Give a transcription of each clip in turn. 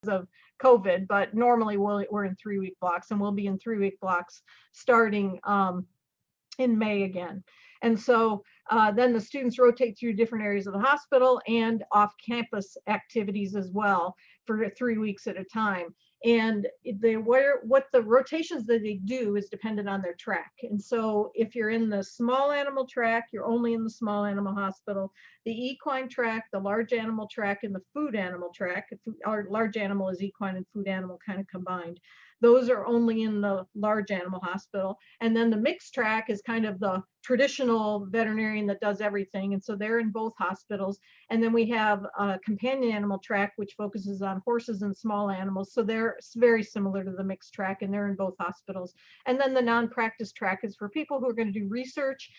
of COVID, but normally we're in 3-week blocks, and we'll be in 3-week blocks starting in May again. And so then the students rotate through different areas of the hospital and off-campus activities as well for 3 weeks at a time. And what the rotations that they do is dependent on their track. And so if you're in the small animal track, you're only in the small animal hospital. The equine track, the large animal track, and the food animal track, our large animal is equine and food animal kind of combined. Those are only in the large animal hospital. And then the mixed track is kind of the traditional veterinarian that does everything. And so they're in both hospitals. And then we have a companion animal track, which focuses on horses and small animals. So they're very similar to the mixed track, and they're in both hospitals. And then the non-practice track is for people who are going to do research,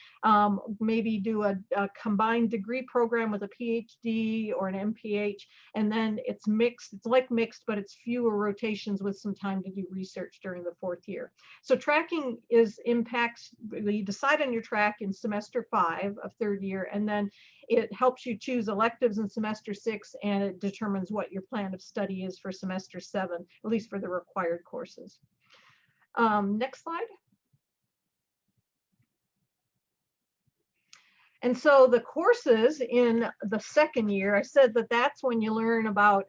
maybe do a combined degree program with a PhD or an MPH. And then it's mixed. It's like mixed, but it's fewer rotations with some time to do research during the 4th year. So tracking impacts, you decide on your track in semester 5 of 3rd year, and then it helps you choose electives in semester 6, and it determines what your plan of study is for semester 7, at least for the required courses. Next slide. And so the courses in the 2nd year, I said that that's when you learn about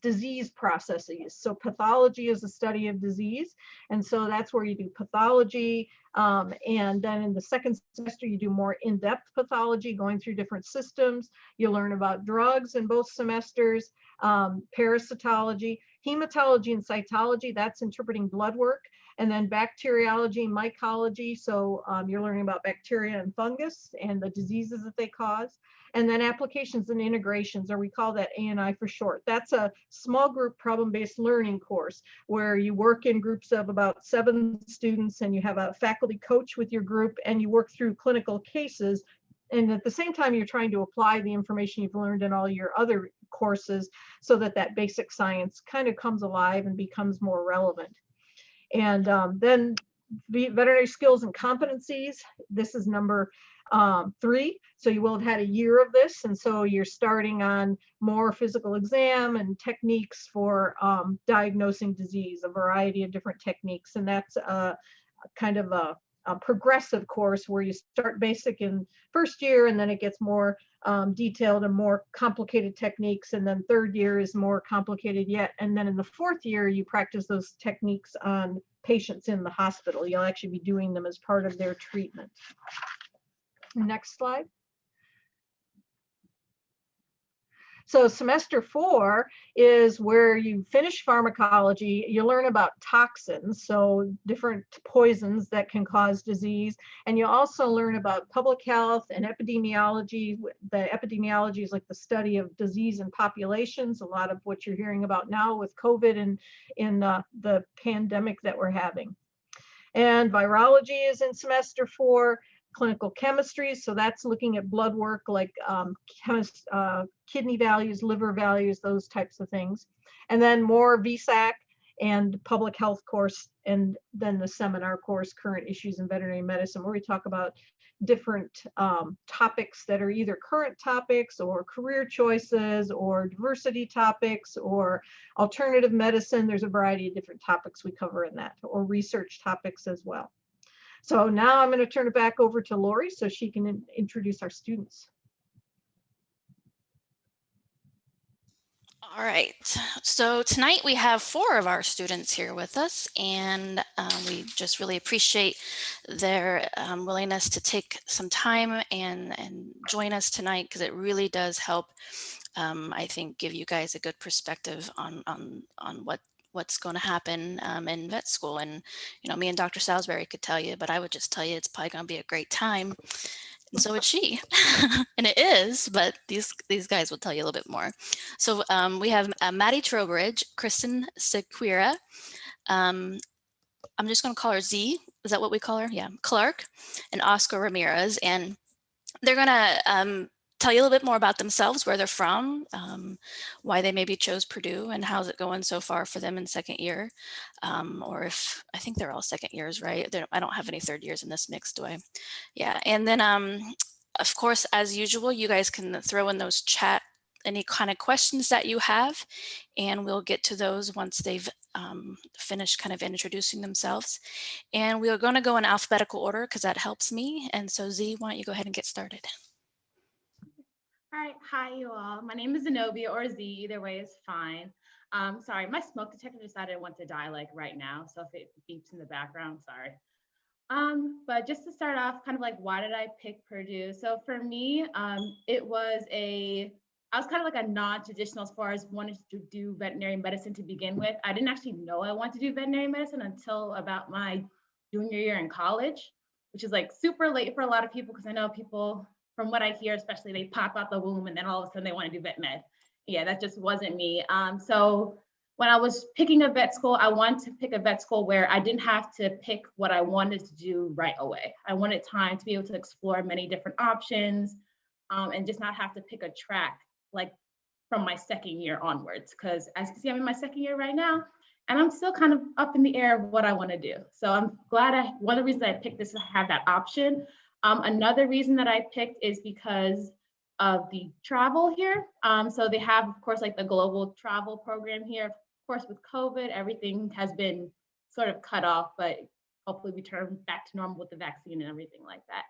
disease processes. So pathology is the study of disease. And so that's where you do pathology. And then in the 2nd semester, you do more in-depth pathology, going through different systems. You learn about drugs in both semesters, parasitology, hematology and cytology, that's interpreting blood work. And then bacteriology, mycology. So you're learning about bacteria and fungus and the diseases that they cause. And then applications and integrations, or we call that A&I for short. That's a small group problem-based learning course where you work in groups of about 7 students, and you have a faculty coach with your group, and you work through clinical cases. And at the same time, you're trying to apply the information you've learned in all your other courses so that that basic science kind of comes alive and becomes more relevant. And then veterinary skills and competencies. This is number 3. So you will have had a year of this. And so you're starting on more physical exam and techniques for diagnosing disease, a variety of different techniques. And that's kind of a progressive course where you start basic in 1st year, and then it gets more detailed and more complicated techniques. And then 3rd year is more complicated yet. And then in the 4th year, you practice those techniques on patients in the hospital. You'll actually be doing them as part of their treatment. Next slide. So semester 4 is where you finish pharmacology. You learn about toxins, so different poisons that can cause disease. And you also learn about public health and epidemiology. The epidemiology is like the study of disease in populations, a lot of what you're hearing about now with COVID and in the pandemic that we're having. And virology is in semester 4. Clinical chemistry, so that's looking at blood work like kidney values, liver values, those types of things. And then more VSAC and public health course, and then the seminar course, current issues in veterinary medicine, where we talk about different topics that are either current topics or career choices or diversity topics or alternative medicine. There's a variety of different topics we cover in that, or research topics as well. So now I'm going to turn it back over to Lori so she can introduce our students. All right, so tonight we have 4 of our students here with us, and we just really appreciate their willingness to take some time and join us tonight, because it really does help, I think, give you guys a good perspective on what's going to happen in vet school. And, you know, me and Dr. Salisbury could tell you, but I would just tell you it's probably going to be a great time. And so would she. And it is, but these guys will tell you a little bit more. So we have Maddie Trowbridge, Kristen Sequeira. I'm just going to call her Z. Is that what we call her? Yeah. Clark and Oscar Ramirez. And they're going to tell you a little bit more about themselves, where they're from, why they maybe chose Purdue, and how's it going so far for them in 2nd year. Or if, I think they're all 2nd years, right? I don't have any 3rd years in this mix, do I? Yeah. And then, of course, as usual, you guys can throw in those chat any kind of questions that you have, and we'll get to those once they've finished kind of introducing themselves. And we are going to go in alphabetical order because that helps me. And so Z, why don't you go ahead and get started? All right, hi you all. My name is Zenobia, or Z, either way is fine. Sorry, my smoke detector decided it wants to die like right now. So if it beeps in the background, sorry. But just to start off, kind of like, why did I pick Purdue? So for me, I was kind of like a non-traditional as far as wanting to do veterinary medicine to begin with. I didn't actually know I wanted to do veterinary medicine until about my junior year in college, which is like super late for a lot of people because I know people, from what I hear, especially they pop out the womb and then all of a sudden they want to do vet med. Yeah, that just wasn't me. So when I was picking a vet school, I wanted to pick a vet school where I didn't have to pick what I wanted to do right away. I wanted time to be able to explore many different options, and just not have to pick a track like from my second year onwards. Because as you can see, I'm in my second year right now, and I'm still kind of up in the air of what I want to do. So I'm glad one of the reasons I picked this is to have that option. Another reason that I picked is because of the travel here. So they have, of course, like the global travel program here. Of course, with COVID, everything has been sort of cut off, but hopefully we turn back to normal with the vaccine and everything like that.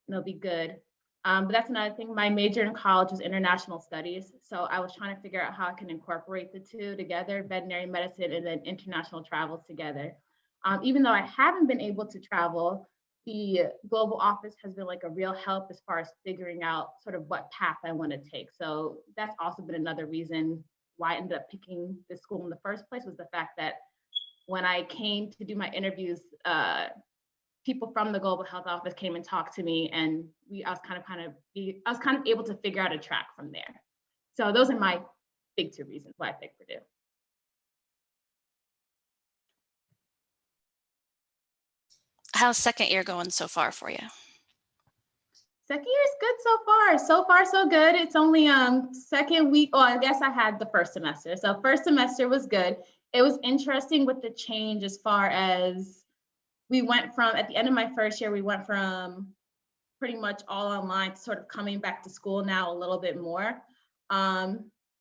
And it'll be good. But that's another thing. My major in college was international studies. So I was trying to figure out how I can incorporate the two together, veterinary medicine and then international travels together. Even though I haven't been able to travel, the global office has been like a real help as far as figuring out sort of what path I want to take. So that's also been another reason why I ended up picking this school in the first place, was the fact that when I came to do my interviews, people from the global health office came and talked to me, and I was kind of able to figure out a track from there. So those are my big two reasons why I picked Purdue. How's second year going so far for you? Second year is good so far. So far, so good. It's only second week. Oh, I guess I had the first semester. So first semester was good. It was interesting with the change as far as we went from, at the end of my first year, we went from pretty much all online to sort of coming back to school now a little bit more. And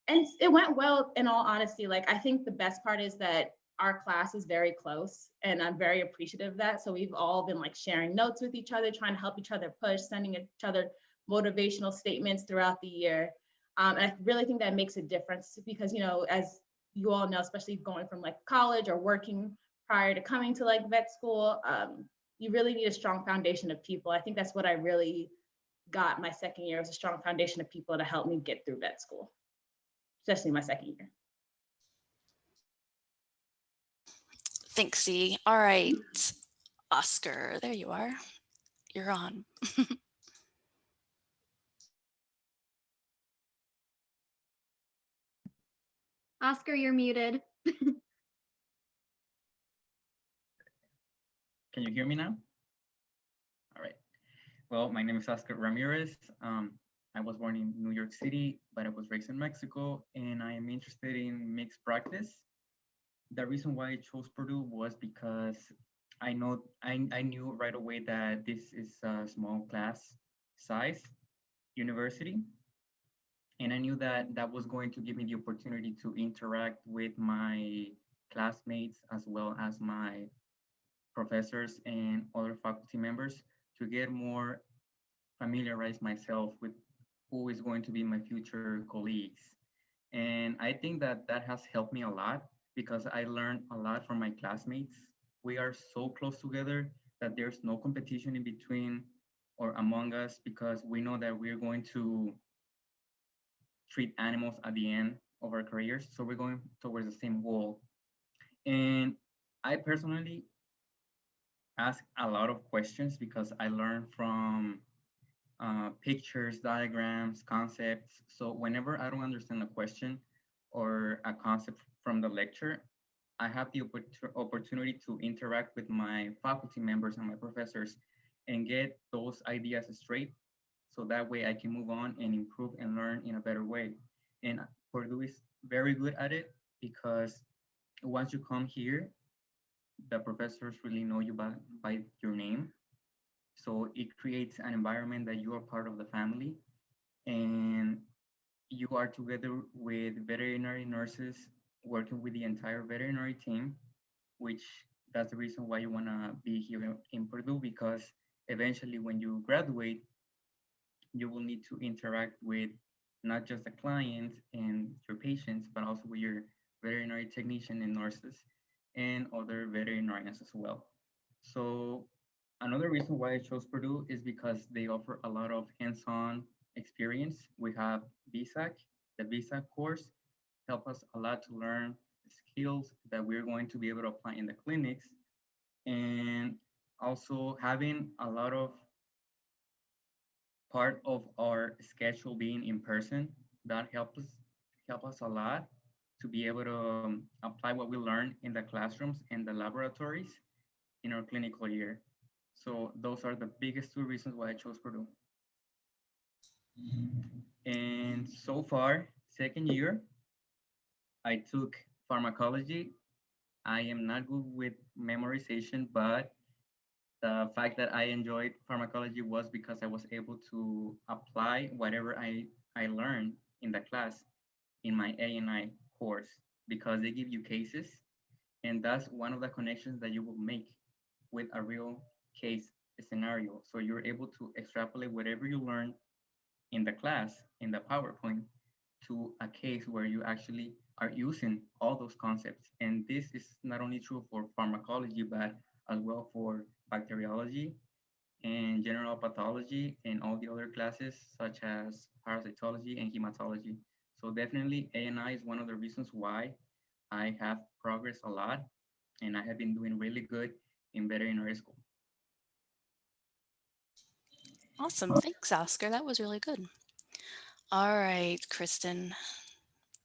it went well, in all honesty. Like, I think the best part is that our class is very close, and I'm very appreciative of that. So we've all been like sharing notes with each other, trying to help each other push, sending each other motivational statements throughout the year. And I really think that makes a difference because, you know, as you all know, especially going from like college or working prior to coming to like vet school, you really need a strong foundation of people. I think that's what I really got my second year, was a strong foundation of people to help me get through vet school, especially my second year. Thanks, Z. All right, Oscar, there you are. You're on. Oscar, you're muted. Can you hear me now? All right. Well, my name is Oscar Ramirez. I was born in New York City, but I was raised in Mexico, and I am interested in mixed practice. The reason why I chose Purdue was because I knew right away that this is a small class size university, and I knew that that was going to give me the opportunity to interact with my classmates as well as my professors and other faculty members to get more familiarize myself with who is going to be my future colleagues. And I think that that has helped me a lot because I learned a lot from my classmates. We are so close together that there's no competition in between or among us because we know that we're going to treat animals at the end of our careers. So we're going towards the same goal. And I personally ask a lot of questions because I learn from pictures, diagrams, concepts. So whenever I don't understand a question or a concept from the lecture, I have the opportunity to interact with my faculty members and my professors and get those ideas straight. So that way I can move on and improve and learn in a better way. And Purdue is very good at it because once you come here, the professors really know you by your name. So it creates an environment that you are part of the family and you are together with veterinary nurses working with the entire veterinary team, which that's the reason why you want to be here in Purdue, because eventually when you graduate, you will need to interact with not just the client and your patients, but also with your veterinary technician and nurses and other veterinarians as well. So another reason why I chose Purdue is because they offer a lot of hands-on experience. We have BSAC, the BSAC course, help us a lot to learn skills that we're going to be able to apply in the clinics, and also having a lot of part of our schedule being in person, that help us a lot to be able to apply what we learn in the classrooms and the laboratories in our clinical year. So those are the biggest two reasons why I chose Purdue. And so far, second year, I took pharmacology. I am not good with memorization, but the fact that I enjoyed pharmacology was because I was able to apply whatever I learned in the class in my A&I course, because they give you cases, and that's one of the connections that you will make with a real case scenario. So you're able to extrapolate whatever you learned in the class, in the PowerPoint, to a case where you actually are using all those concepts. And this is not only true for pharmacology, but as well for bacteriology and general pathology and all the other classes such as parasitology and hematology. So definitely A&I is one of the reasons why I have progressed a lot and I have been doing really good in veterinary school. Awesome. Thanks, Oscar. That was really good. All right, Kristen,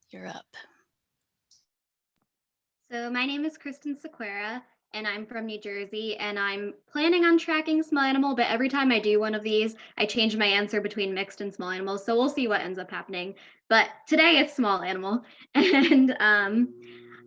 you're up. So my name is Kristen Sequeira, and I'm from New Jersey, and I'm planning on tracking small animal, but every time I do one of these, I change my answer between mixed and small animals. So we'll see what ends up happening. But today it's small animal. And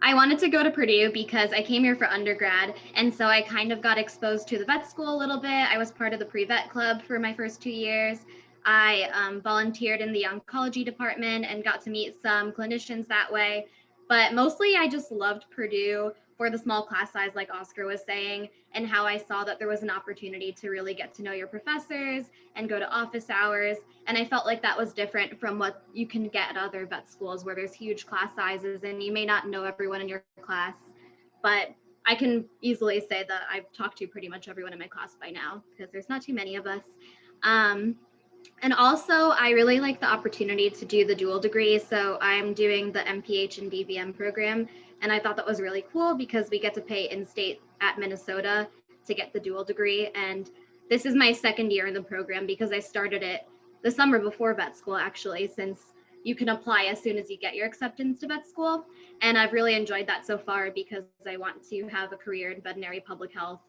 I wanted to go to Purdue because I came here for undergrad. And so I kind of got exposed to the vet school a little bit. I was part of the pre-vet club for my first 2 years. I volunteered in the oncology department and got to meet some clinicians that way. But mostly I just loved Purdue for the small class size, like Oscar was saying, and how I saw that there was an opportunity to really get to know your professors and go to office hours. And I felt like that was different from what you can get at other vet schools where there's huge class sizes and you may not know everyone in your class. But I can easily say that I've talked to pretty much everyone in my class by now because there's not too many of us. And also, I really like the opportunity to do the dual degree. So I'm doing the MPH and DVM program. And I thought that was really cool because we get to pay in-state at Minnesota to get the dual degree. And this is my second year in the program because I started it the summer before vet school, actually, since you can apply as soon as you get your acceptance to vet school. And I've really enjoyed that so far because I want to have a career in veterinary public health.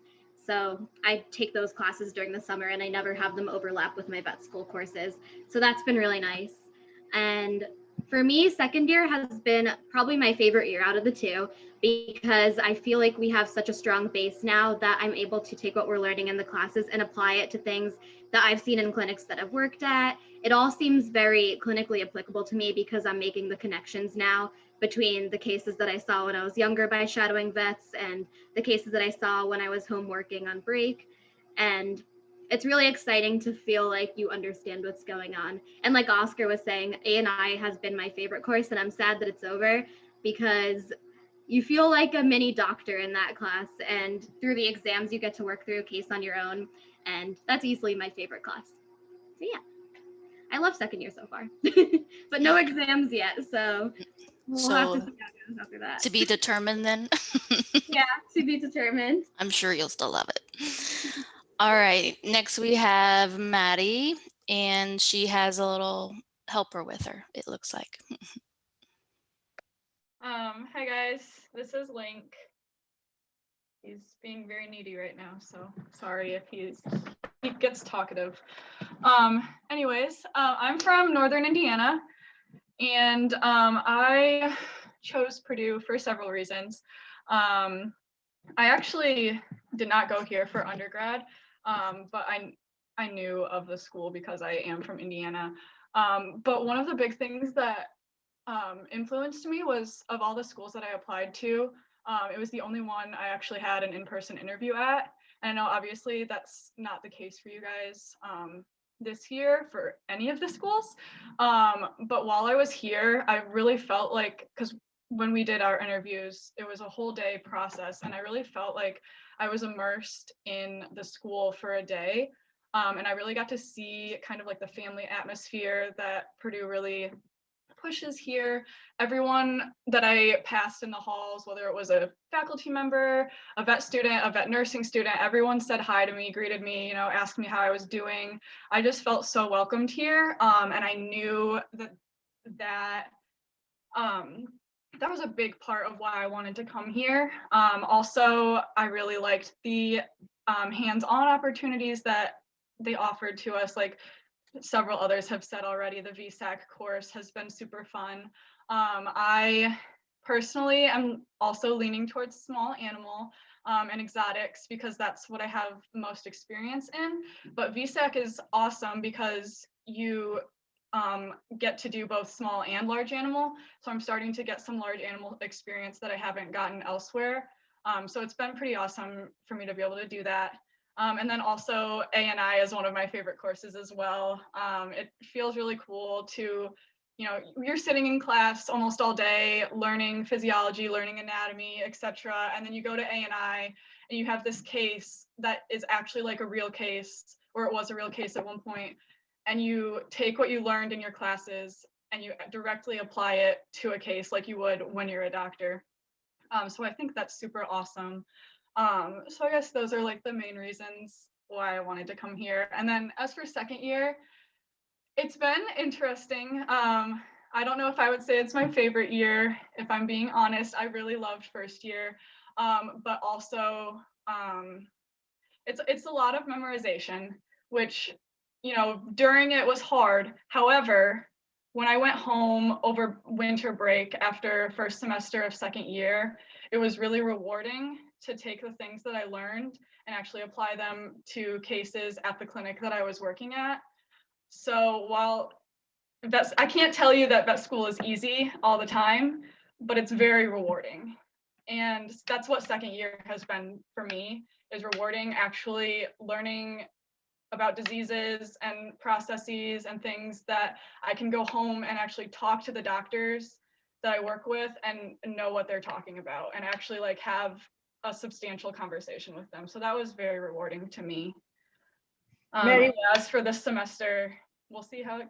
So I take those classes during the summer and I never have them overlap with my vet school courses. So that's been really nice. And for me, second year has been probably my favorite year out of the two because I feel like we have such a strong base now that I'm able to take what we're learning in the classes and apply it to things that I've seen in clinics that I've worked at. It all seems very clinically applicable to me because I'm making the connections now between the cases that I saw when I was younger by shadowing vets and the cases that I saw when I was home working on break. And it's really exciting to feel like you understand what's going on. And like Oscar was saying, A&I has been my favorite course, and I'm sad that it's over because you feel like a mini doctor in that class. And through the exams, you get to work through a case on your own. And that's easily my favorite class. So yeah, I love second year so far, but no exams yet. So we'll have to see how it goes after that. To be determined then. Yeah, to be determined. I'm sure you'll still love it. All right, next we have Maddie, and she has a little helper with her, it looks like. Hi guys, this is Link. He's being very needy right now, so sorry if he gets talkative. Anyways, I'm from Northern Indiana, and I chose Purdue for several reasons. I actually did not go here for undergrad, but I knew of the school because I am from Indiana. But one of the big things that influenced me was, of all the schools that I applied to, it was the only one I actually had an in-person interview at. And I know obviously that's not the case for you guys this year for any of the schools. But while I was here, I really felt like, because when we did our interviews, it was a whole day process, and I really felt like I was immersed in the school for a day. And I really got to see kind of like the family atmosphere that Purdue really pushes here. Everyone that I passed in the halls, whether it was a faculty member, a vet student, a vet nursing student, everyone said hi to me, greeted me, you know, asked me how I was doing. I just felt so welcomed here. And I knew that that was a big part of why I wanted to come here. Also, I really liked the hands-on opportunities that they offered to us, like several others have said already. The VSAC course has been super fun. I personally am also leaning towards small animal and exotics because that's what I have most experience in. But VSAC is awesome because you get to do both small and large animal. So I'm starting to get some large animal experience that I haven't gotten elsewhere. So it's been pretty awesome for me to be able to do that. And then also A&I is one of my favorite courses as well. It feels really cool to, you know, you're sitting in class almost all day, learning physiology, learning anatomy, etc. And then you go to A&I and you have this case that is actually like a real case, or it was a real case at one point. And you take what you learned in your classes and you directly apply it to a case like you would when you're a doctor. So I think that's super awesome. So I guess those are like the main reasons why I wanted to come here. And then as for second year, it's been interesting. I don't know if I would say it's my favorite year. If I'm being honest, I really loved first year, but also it's a lot of memorization, which, you know, during it was hard. However, when I went home over winter break after first semester of second year, it was really rewarding to take the things that I learned and actually apply them to cases at the clinic that I was working at. So while I can't tell you that vet school is easy all the time, but it's very rewarding. And that's what second year has been for me, is rewarding, actually learning about diseases and processes and things that I can go home and actually talk to the doctors that I work with and know what they're talking about and actually like have a substantial conversation with them. So that was very rewarding to me. Maddie- As for this semester, we'll see how it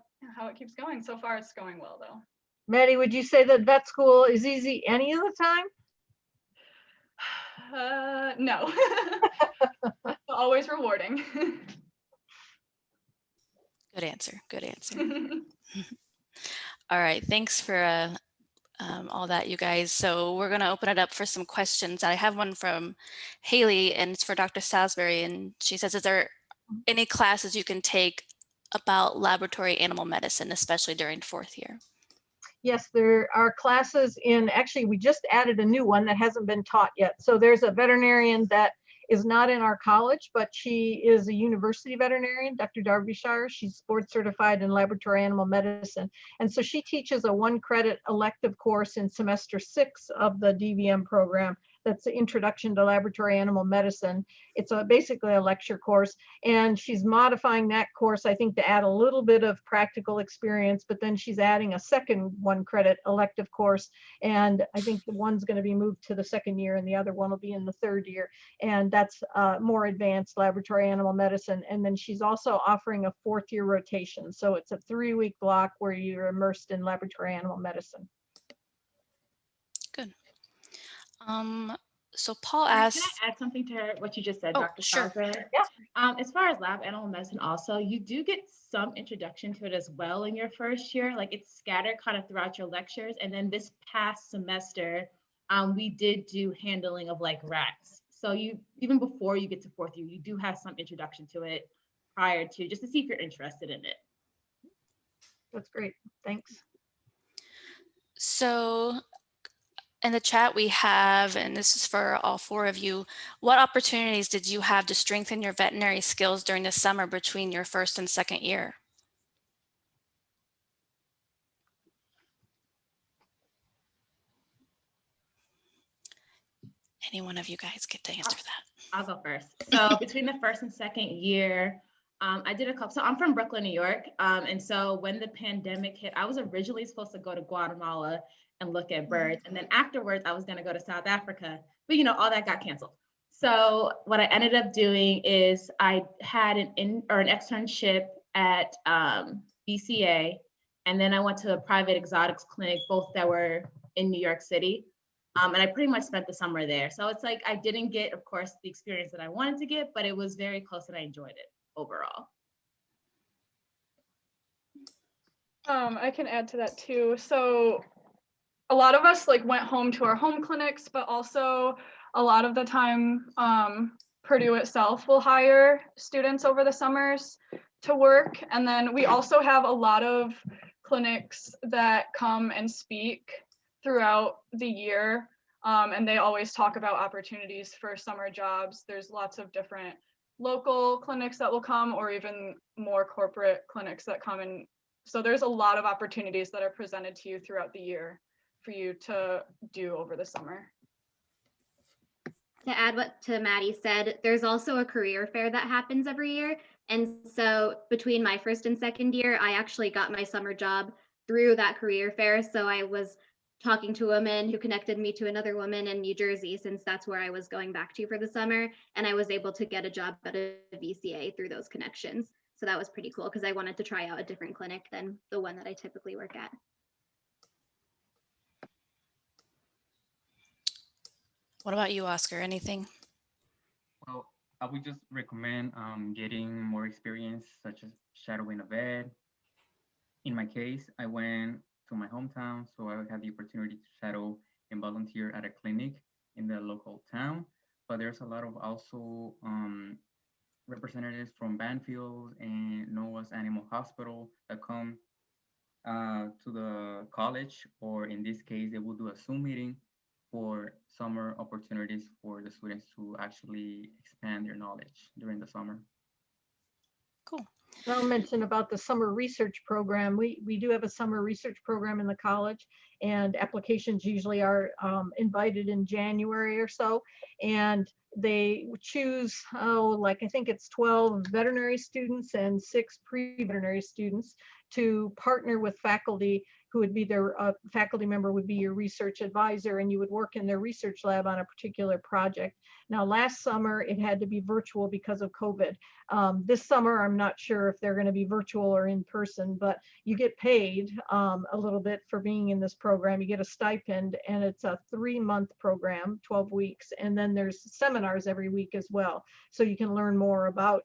keeps going. So far, it's going well though. Maddie, would you say that vet school is easy any of the time? No. Always rewarding. Good answer. Good answer. All right. Thanks for all that, you guys. So we're going to open it up for some questions. I have one from Haley, and it's for Dr. Salisbury. And she says, is there any classes you can take about laboratory animal medicine, especially during fourth year? Yes, there are classes actually, we just added a new one that hasn't been taught yet. So there's a veterinarian that is not in our college, but she is a university veterinarian, Dr. Darbyshire. She's board certified in laboratory animal medicine. And so she teaches a 1-credit elective course in semester 6 of the DVM program. That's the Introduction to Laboratory Animal Medicine. It's basically a lecture course, and she's modifying that course, I think, to add a little bit of practical experience, but then she's adding a second 1-credit elective course, and I think the one's going to be moved to the second year and the other one will be in the third year, and that's more advanced laboratory animal medicine. And then she's also offering a 4th-year rotation, so it's a 3-week block where you're immersed in laboratory animal medicine. Good. So Paul Can asked. I add something to what you just said, Oh, Dr. sure. Salisbury? Yeah. As far as lab animal medicine, also, you do get some introduction to it as well in your first year. Like, it's scattered kind of throughout your lectures. And then this past semester, we did do handling of like rats. So you, even before you get to 4th year, you do have some introduction to it prior to, just to see if you're interested in it. That's great. Thanks. So in the chat we have, and this is for all 4 of you, what opportunities did you have to strengthen your veterinary skills during the summer between your first and second year? Any one of you guys get to answer that. I'll go first. So between the first and second year, I did a couple. So I'm from Brooklyn, New York. And so when the pandemic hit, I was originally supposed to go to Guatemala and look at birds. And then afterwards, I was going to go to South Africa. But, you know, all that got canceled. So what I ended up doing is I had an externship at BCA. And then I went to a private exotics clinic, both that were in New York City. And I pretty much spent the summer there. So it's like I didn't get, of course, the experience that I wanted to get, but it was very close and I enjoyed it overall. I can add to that too. So a lot of us like went home to our home clinics, but also a lot of the time Purdue itself will hire students over the summers to work. And then we also have a lot of clinics that come and speak throughout the year. And they always talk about opportunities for summer jobs. There's lots of different local clinics that will come, or even more corporate clinics that come in. So there's a lot of opportunities that are presented to you throughout the year for you to do over the summer. To add what to Maddie said, there's also a career fair that happens every year. And so between my first and second year, I actually got my summer job through that career fair. So I was talking to a woman who connected me to another woman in New Jersey, since that's where I was going back to for the summer. And I was able to get a job at a VCA through those connections. So that was pretty cool because I wanted to try out a different clinic than the one that I typically work at. What about you, Oscar? Anything? Well, I would just recommend getting more experience, such as shadowing a vet. In my case, I went to my hometown, so I had the opportunity to shadow and volunteer at a clinic in the local town. But there's a lot of also representatives from Banfield and Noah's Animal Hospital that come to the college, or in this case, they will do a Zoom meeting for summer opportunities for the students to actually expand their knowledge during the summer. Cool. I'll mention about the summer research program. We do have a summer research program in the college, and applications usually are invited in January or so. And they choose, like I think it's 12 veterinary students and 6 pre-veterinary students to partner with faculty who would be their faculty member would be your research advisor, and you would work in their research lab on a particular project. Now, last summer, it had to be virtual because of COVID. This summer, I'm not sure if they're going to be virtual or in person, but you get paid a little bit for being in this program. You get a stipend, and it's a 3-month program, 12 weeks, and then there's seminars every week as well. So you can learn more about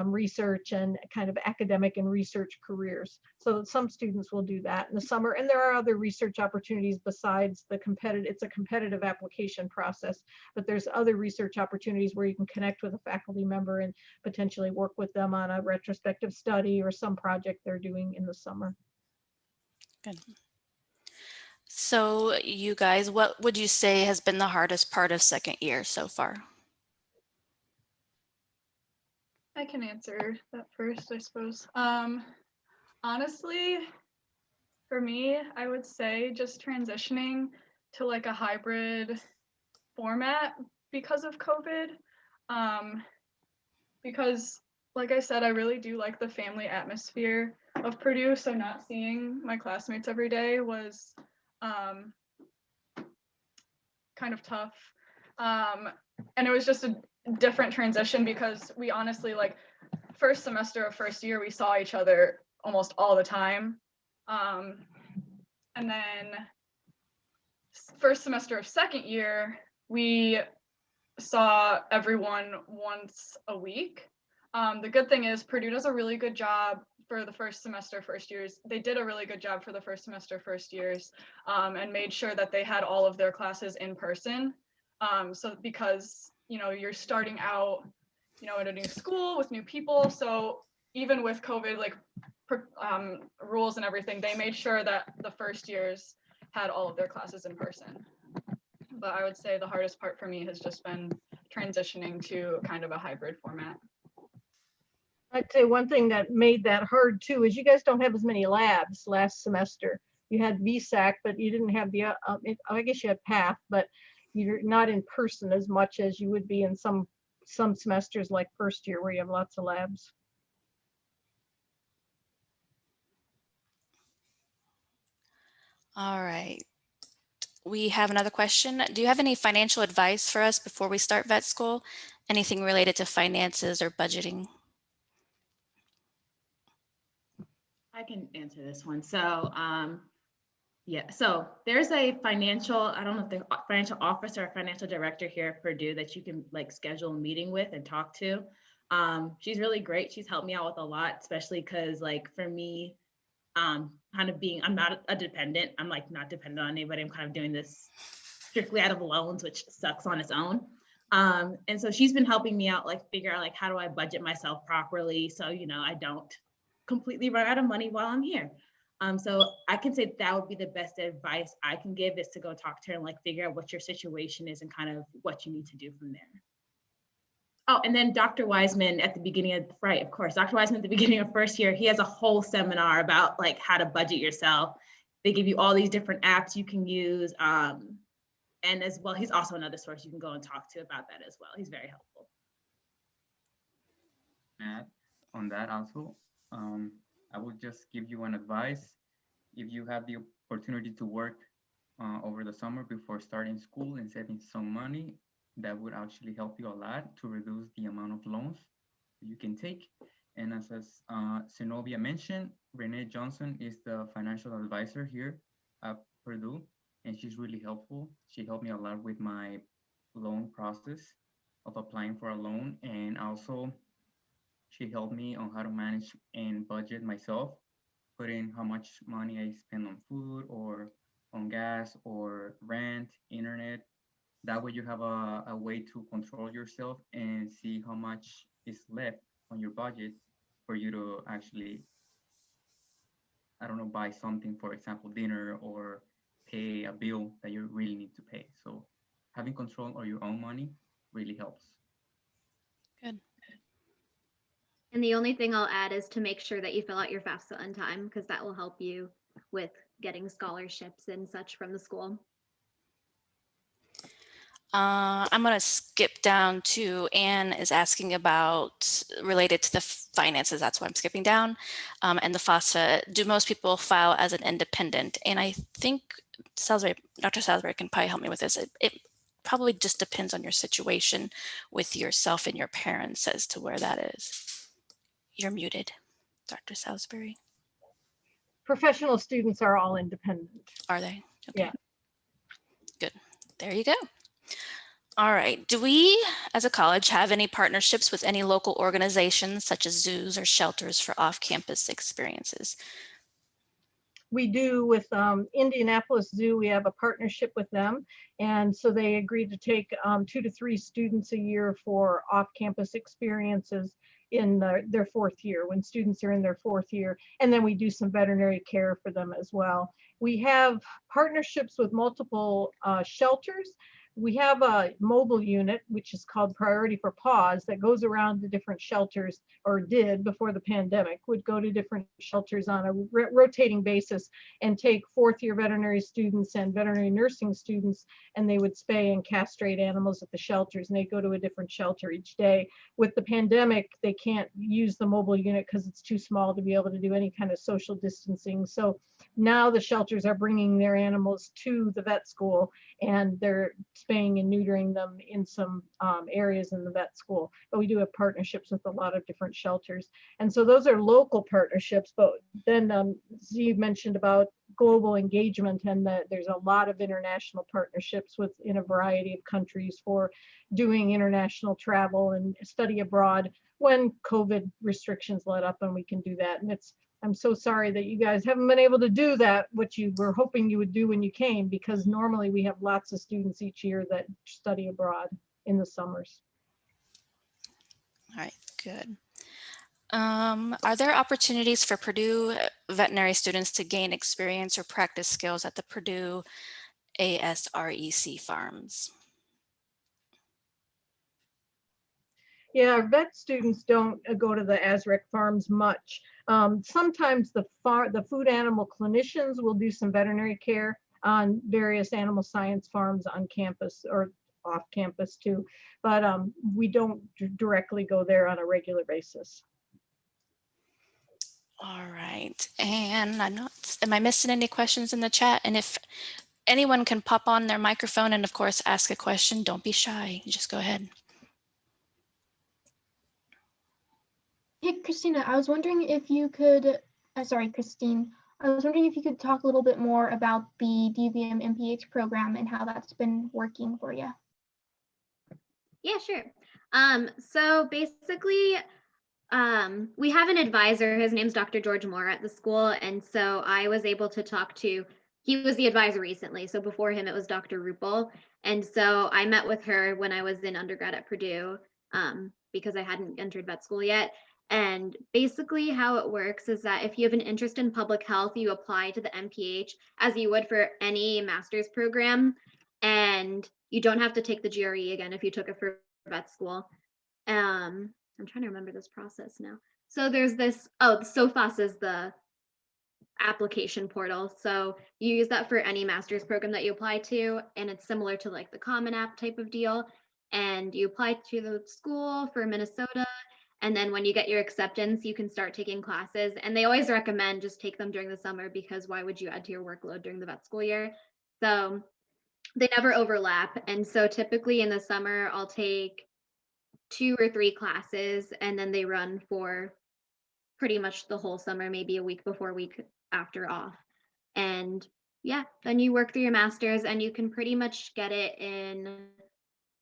research and kind of academic and research careers. So some students will do that in the summer, and there are other research opportunities besides the competitive. It's a competitive application process, but there's other research opportunities where you can connect with a faculty member and potentially work with them on a retrospective study or some project they're doing in the summer. Good. So you guys, what would you say has been the hardest part of second year so far? I can answer that first, I suppose. Honestly, for me, I would say just transitioning to like a hybrid format because of COVID. Because like I said, I really do like the family atmosphere of Purdue. So not seeing my classmates every day was kind of tough. And it was just a different transition because we honestly, like, first semester of first year, we saw each other almost all the time. And then first semester of second year, we saw everyone once a week. The good thing is Purdue does a really good job for the first semester, first years. They did a really good job for the first semester, first years, and made sure that they had all of their classes in person. So because, you know, you're starting out, you know, at a new school with new people. So even with COVID, like rules and everything, they made sure that the first years had all of their classes in person. But I would say the hardest part for me has just been transitioning to kind of a hybrid format. I'd say one thing that made that hard too is you guys don't have as many labs last semester. You had VSAC, but you didn't have the, I guess you had PATH, but you're not in person as much as you would be in some semesters like first year where you have lots of labs. All right. We have another question. Do you have any financial advice for us before we start vet school? Anything related to finances or budgeting? I can answer this one. So, yeah, so there's a financial, I don't know if the financial officer or financial director here at Purdue that you can like schedule a meeting with and talk to. She's really great. She's helped me out with a lot, especially because like for me, kind of being, I'm not a dependent. I'm like not dependent on anybody. I'm kind of doing this strictly out of loans, which sucks on its own. And so she's been helping me out, like figure out like, how do I budget myself properly? So, you know, I don't completely run out of money while I'm here. So I can say that would be the best advice I can give, is to go talk to her and like figure out what your situation is and kind of what you need to do from there. Oh, and then Dr. Wiseman at the beginning of, right, of course, Dr. Wiseman at the beginning of first year, he has a whole seminar about like how to budget yourself. They give you all these different apps you can use. And as well, he's also another source you can go and talk to about that as well. He's very helpful. Matt, on that also, I would just give you an advice. If you have the opportunity to work over the summer before starting school and saving some money, that would actually help you a lot to reduce the amount of loans you can take. And as Zenobia mentioned, Renee Johnson is the financial advisor here at Purdue, and she's really helpful. She helped me a lot with my loan process of applying for a loan, and also she helped me on how to manage and budget myself, put in how much money I spend on food or on gas or rent, internet. That way you have a way to control yourself and see how much is left on your budget for you to actually, I don't know, buy something, for example, dinner, or pay a bill that you really need to pay. So having control of your own money really helps. Good. And the only thing I'll add is to make sure that you fill out your FAFSA on time, because that will help you with getting scholarships and such from the school. I'm going to skip down to Anne is asking about related to the finances. That's why I'm skipping down. And the FAFSA, do most people file as an independent? And I think Dr. Salisbury can probably help me with this. It probably just depends on your situation with yourself and your parents as to where that is. You're muted, Dr. Salisbury. Professional students are all independent. Are they? Okay. Yeah. Good. There you go. All right. Do we, as a college, have any partnerships with any local organizations such as zoos or shelters for off-campus experiences? We do with Indianapolis Zoo. We have a partnership with them. And so they agreed to take 2 to 3 students a year for off-campus experiences in their 4th year, when students are in their 4th year. And then we do some veterinary care for them as well. We have partnerships with multiple shelters. We have a mobile unit, which is called Priority for Paws, that goes around to different shelters, or did before the pandemic, would go to different shelters on a rotating basis and take 4th year veterinary students and veterinary nursing students, and they would spay and castrate animals at the shelters, and they go to a different shelter each day. With the pandemic, they can't use the mobile unit because it's too small to be able to do any kind of social distancing. So now the shelters are bringing their animals to the vet school, and they're spaying and neutering them in some areas in the vet school. But we do have partnerships with a lot of different shelters. And so those are local partnerships. But then Z mentioned about global engagement, and that there's a lot of international partnerships in a variety of countries for doing international travel and study abroad when COVID restrictions let up, and we can do that. And I'm so sorry that you guys haven't been able to do that, what you were hoping you would do when you came, because normally we have lots of students each year that study abroad in the summers. All right, good. Are there opportunities for Purdue veterinary students to gain experience or practice skills at the Purdue ASREC farms? Yeah, our vet students don't go to the ASREC farms much. Sometimes the food animal clinicians will do some veterinary care on various animal science farms on campus or off campus too, but we don't directly go there on a regular basis. All right, and am I missing any questions in the chat? And if anyone can pop on their microphone and of course ask a question, don't be shy, just go ahead. Hey, Christina, I was wondering if you could, sorry, Christine, I was wondering if you could talk a little bit more about the DVM MPH program and how that's been working for you. Yeah, sure. So basically, we have an advisor. His name's Dr. George Moore at the school. And so I was able to talk to, he was the advisor recently. So before him, it was Dr. Rupel. And so I met with her when I was in undergrad at Purdue because I hadn't entered vet school yet. And basically how it works is that if you have an interest in public health, you apply to the MPH as you would for any master's program. And you don't have to take the GRE again if you took it for vet school. I'm trying to remember this process now. So there's this, SOFAS is the application portal. So you use that for any master's program that you apply to, and it's similar to like the Common App type of deal. And you apply to the school for Minnesota, and then when you get your acceptance, you can start taking classes. And they always recommend just take them during the summer because why would you add to your workload during the vet school year? So they never overlap. And so typically in the summer, I'll take 2 or 3 classes, and then they run for pretty much the whole summer, maybe a week before, week after off. And yeah, then you work through your master's, and you can pretty much get it in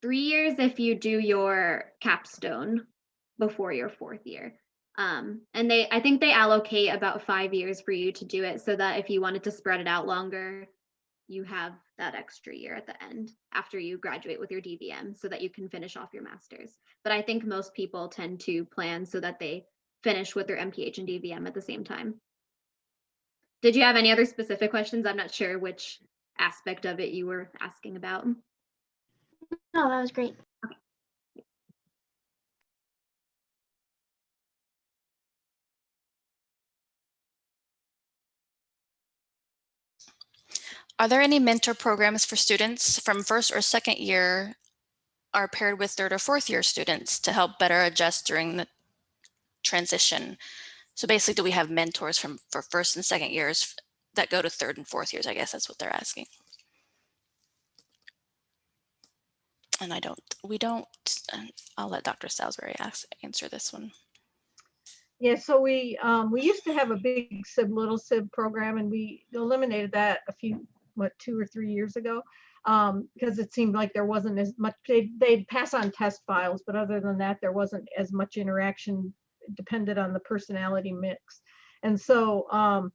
3 years if you do your capstone before your 4th year. And I think they allocate about 5 years for you to do it, so that if you wanted to spread it out longer, you have that extra year at the end after you graduate with your DVM so that you can finish off your master's. But I think most people tend to plan so that they finish with their MPH and DVM at the same time. Did you have any other specific questions? I'm not sure which aspect of it you were asking about. No, that was great. Are there any mentor programs for students from 1st or 2nd year are paired with 3rd or 4th year students to help better adjust during the transition? So basically, do we have mentors for 1st and 2nd years that go to 3rd and 4th years? I guess that's what they're asking. And we don't, I'll let Dr. Salisbury answer this one. Yeah, so we used to have a big SIB, little SIB program, and we eliminated that a few, 2 or 3 years ago, because it seemed like there wasn't as much, they'd pass on test files, but other than that, there wasn't as much interaction dependent on the personality mix. And so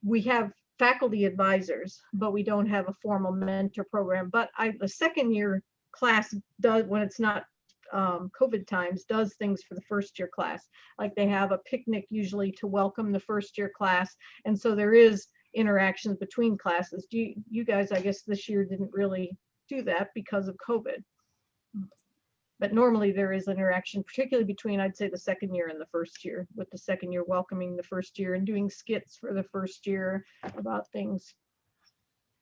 we have faculty advisors, but we don't have a formal mentor program. But the 2nd year class does, when it's not COVID times, does things for the 1st year class. Like they have a picnic usually to welcome the 1st year class. And so there is interactions between classes. You guys, I guess this year didn't really do that because of COVID. But normally there is interaction, particularly between, I'd say, the 2nd year and the 1st year, with the 2nd year welcoming the 1st year and doing skits for the 1st year about things.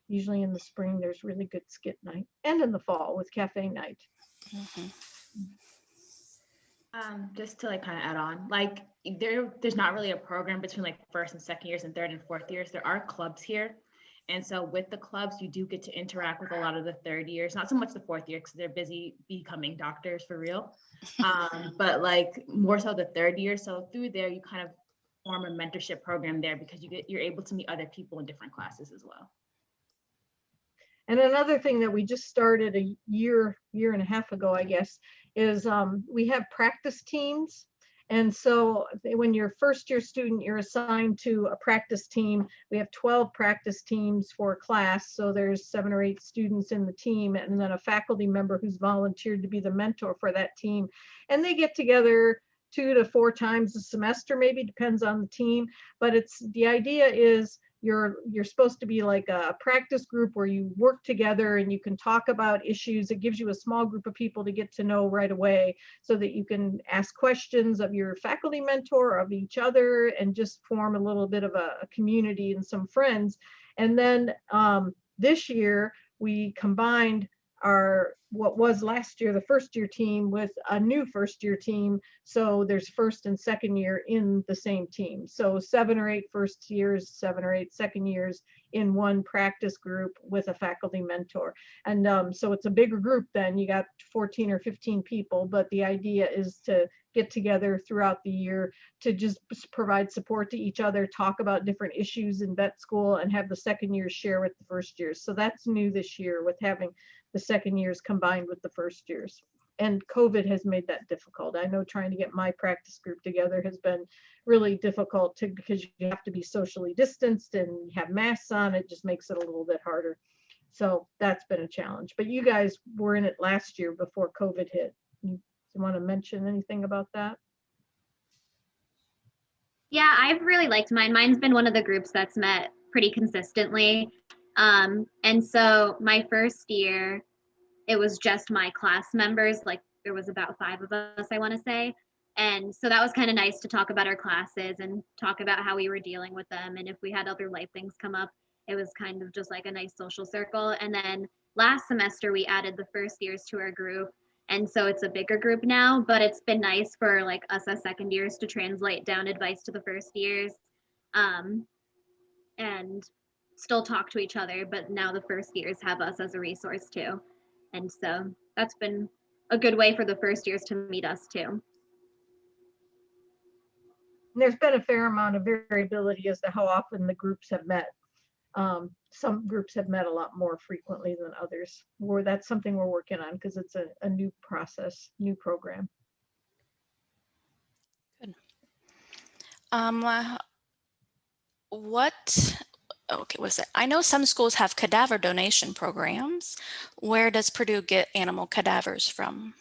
Usually in the spring, there's really good skit night, and in the fall with cafe night. Mm-hmm. Just to like kind of add on, like there's not really a program between like 1st and 2nd years and 3rd and 4th years. There are clubs here. And so with the clubs, you do get to interact with a lot of the 3rd years, not so much the 4th year because they're busy becoming doctors for real, but like more so the 3rd year. So through there, you kind of form a mentorship program there because you're able to meet other people in different classes as well. And another thing that we just started a year and a half ago, I guess, is we have practice teams. And so when you're a 1st year student, you're assigned to a practice team. We have 12 practice teams for a class. So there's 7 or 8 students in the team, and then a faculty member who's volunteered to be the mentor for that team. And they get together 2 to 4 times a semester, maybe, depends on the team. But the idea is you're supposed to be like a practice group where you work together and you can talk about issues. It gives you a small group of people to get to know right away so that you can ask questions of your faculty mentor, of each other, and just form a little bit of a community and some friends. And then This year, we combined what was last year, the first year team, with a new first year team. So there's first and second year in the same team. So 7 or 8 first years, 7 or 8 second years in one practice group with a faculty mentor. And so it's a bigger group then. You got 14 or 15 people, but the idea is to get together throughout the year to just provide support to each other, talk about different issues in vet school, and have the second years share with the first years. So that's new this year, with having the second years combined with the first years. And COVID has made that difficult. I know trying to get my practice group together has been really difficult because you have to be socially distanced and have masks on. It just makes it a little bit harder. So that's been a challenge. But you guys were in it last year before COVID hit. You want to mention anything about that? Yeah, I've really liked mine. Mine's been one of the groups that's met pretty consistently. And so my first year, it was just my class members, like there was about 5 of us, I want to say. And so that was kind of nice to talk about our classes and talk about how we were dealing with them. And if we had other life things come up, it was kind of just like a nice social circle. And then last semester, we added the first years to our group. And so it's a bigger group now, but it's been nice for like us as second years to translate down advice to the first years. And still talk to each other, but now the first years have us as a resource too. And so that's been a good way for the first years to meet us too. There's been a fair amount of variability as to how often the groups have met. Some groups have met a lot more frequently than others. That's something we're working on because it's a new process, new program. Good. What's that? I know some schools have cadaver donation programs. Where does Purdue get animal cadavers from?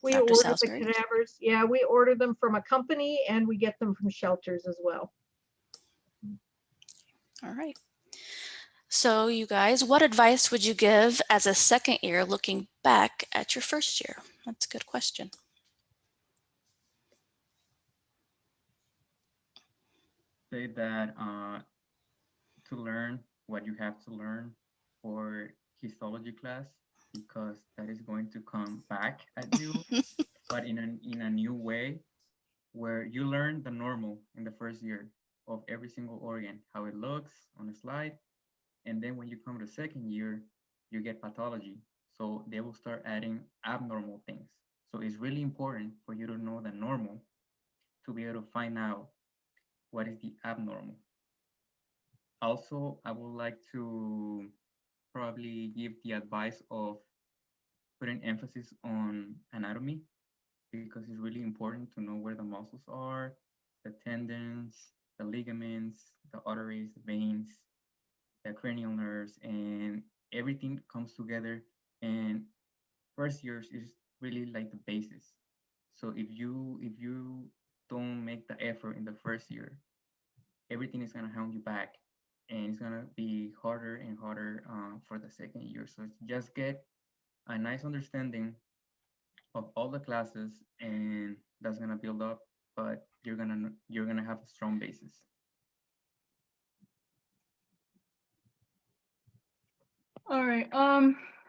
We Dr. order the Salisbury? cadavers. Yeah, we order them from a company and we get them from shelters as well. All right. So you guys, what advice would you give as a second year looking back at your first year? That's a good question. Say that to learn what you have to learn for histology class, because that is going to come back at you, but in a new way, where you learn the normal in the first year of every single organ, how it looks on a slide. And then when you come to the second year, you get pathology. So they will start adding abnormal things. So it's really important for you to know the normal to be able to find out what is the abnormal. Also, I would like to probably give the advice of putting emphasis on anatomy, because it's really important to know where the muscles are, the tendons, the ligaments, the arteries, the veins, the cranial nerves, and everything comes together. And first years is really like the basis. So if you don't make the effort in the first year, everything is gonna hound you back, and it's gonna be harder and harder for the second year. So just get a nice understanding of all the classes, and that's gonna build up. But you're gonna have a strong basis. All right.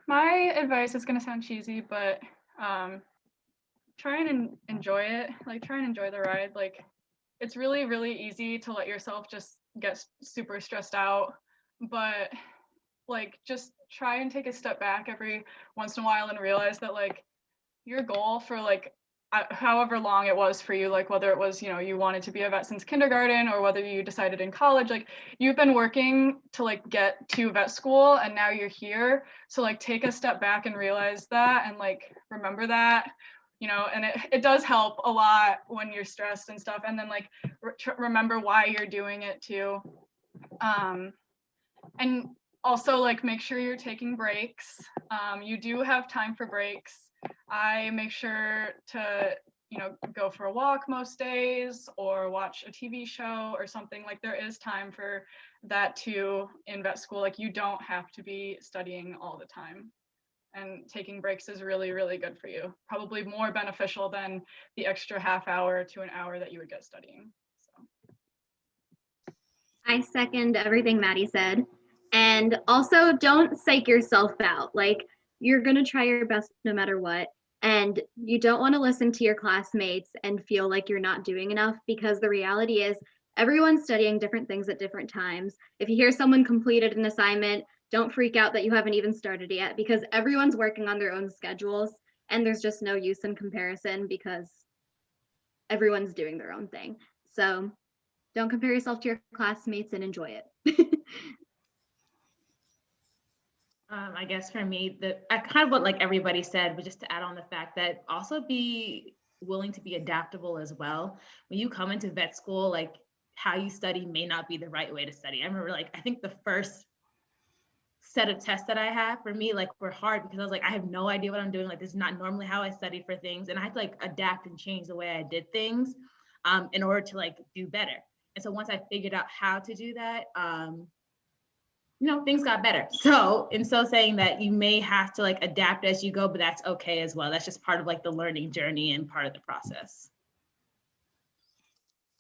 My advice is gonna sound cheesy, but try and enjoy it. Like, try and enjoy the ride. Like, it's really, really easy to let yourself just get super stressed out, but like, just try and take a step back every once in a while and realize that like your goal for like however long it was for you, like whether it was, you wanted to be a vet since kindergarten or whether you decided in college, like you've been working to like get to vet school and now you're here. So like take a step back and realize that and like remember that, and it does help a lot when you're stressed and stuff. And then like remember why you're doing it too. And also like make sure you're taking breaks. You do have time for breaks. I make sure to, go for a walk most days or watch a TV show or something. Like there is time for that too in vet school. Like you don't have to be studying all the time. And taking breaks is really, really good for you. Probably more beneficial than the extra half hour to an hour that you would get studying. So. I second everything Maddie said. And also don't psych yourself out. Like, you're going to try your best no matter what. And you don't want to listen to your classmates and feel like you're not doing enough, because the reality is everyone's studying different things at different times. If you hear someone completed an assignment, don't freak out that you haven't even started yet, because everyone's working on their own schedules and there's just no use in comparison because everyone's doing their own thing. So don't compare yourself to your classmates and enjoy it. I guess for me, I kind of what like everybody said, but just to add on the fact that also be willing to be adaptable as well. When you come into vet school, like how you study may not be the right way to study. I remember I think the first set of tests that I had for me were hard because I was like, I have no idea what I'm doing. Like, this is not normally how I study for things. And I had to adapt and change the way I did things in order to do better. And so once I figured out how to do that, things got better. So saying that you may have to adapt as you go, but that's okay as well. That's just part of the learning journey and part of the process.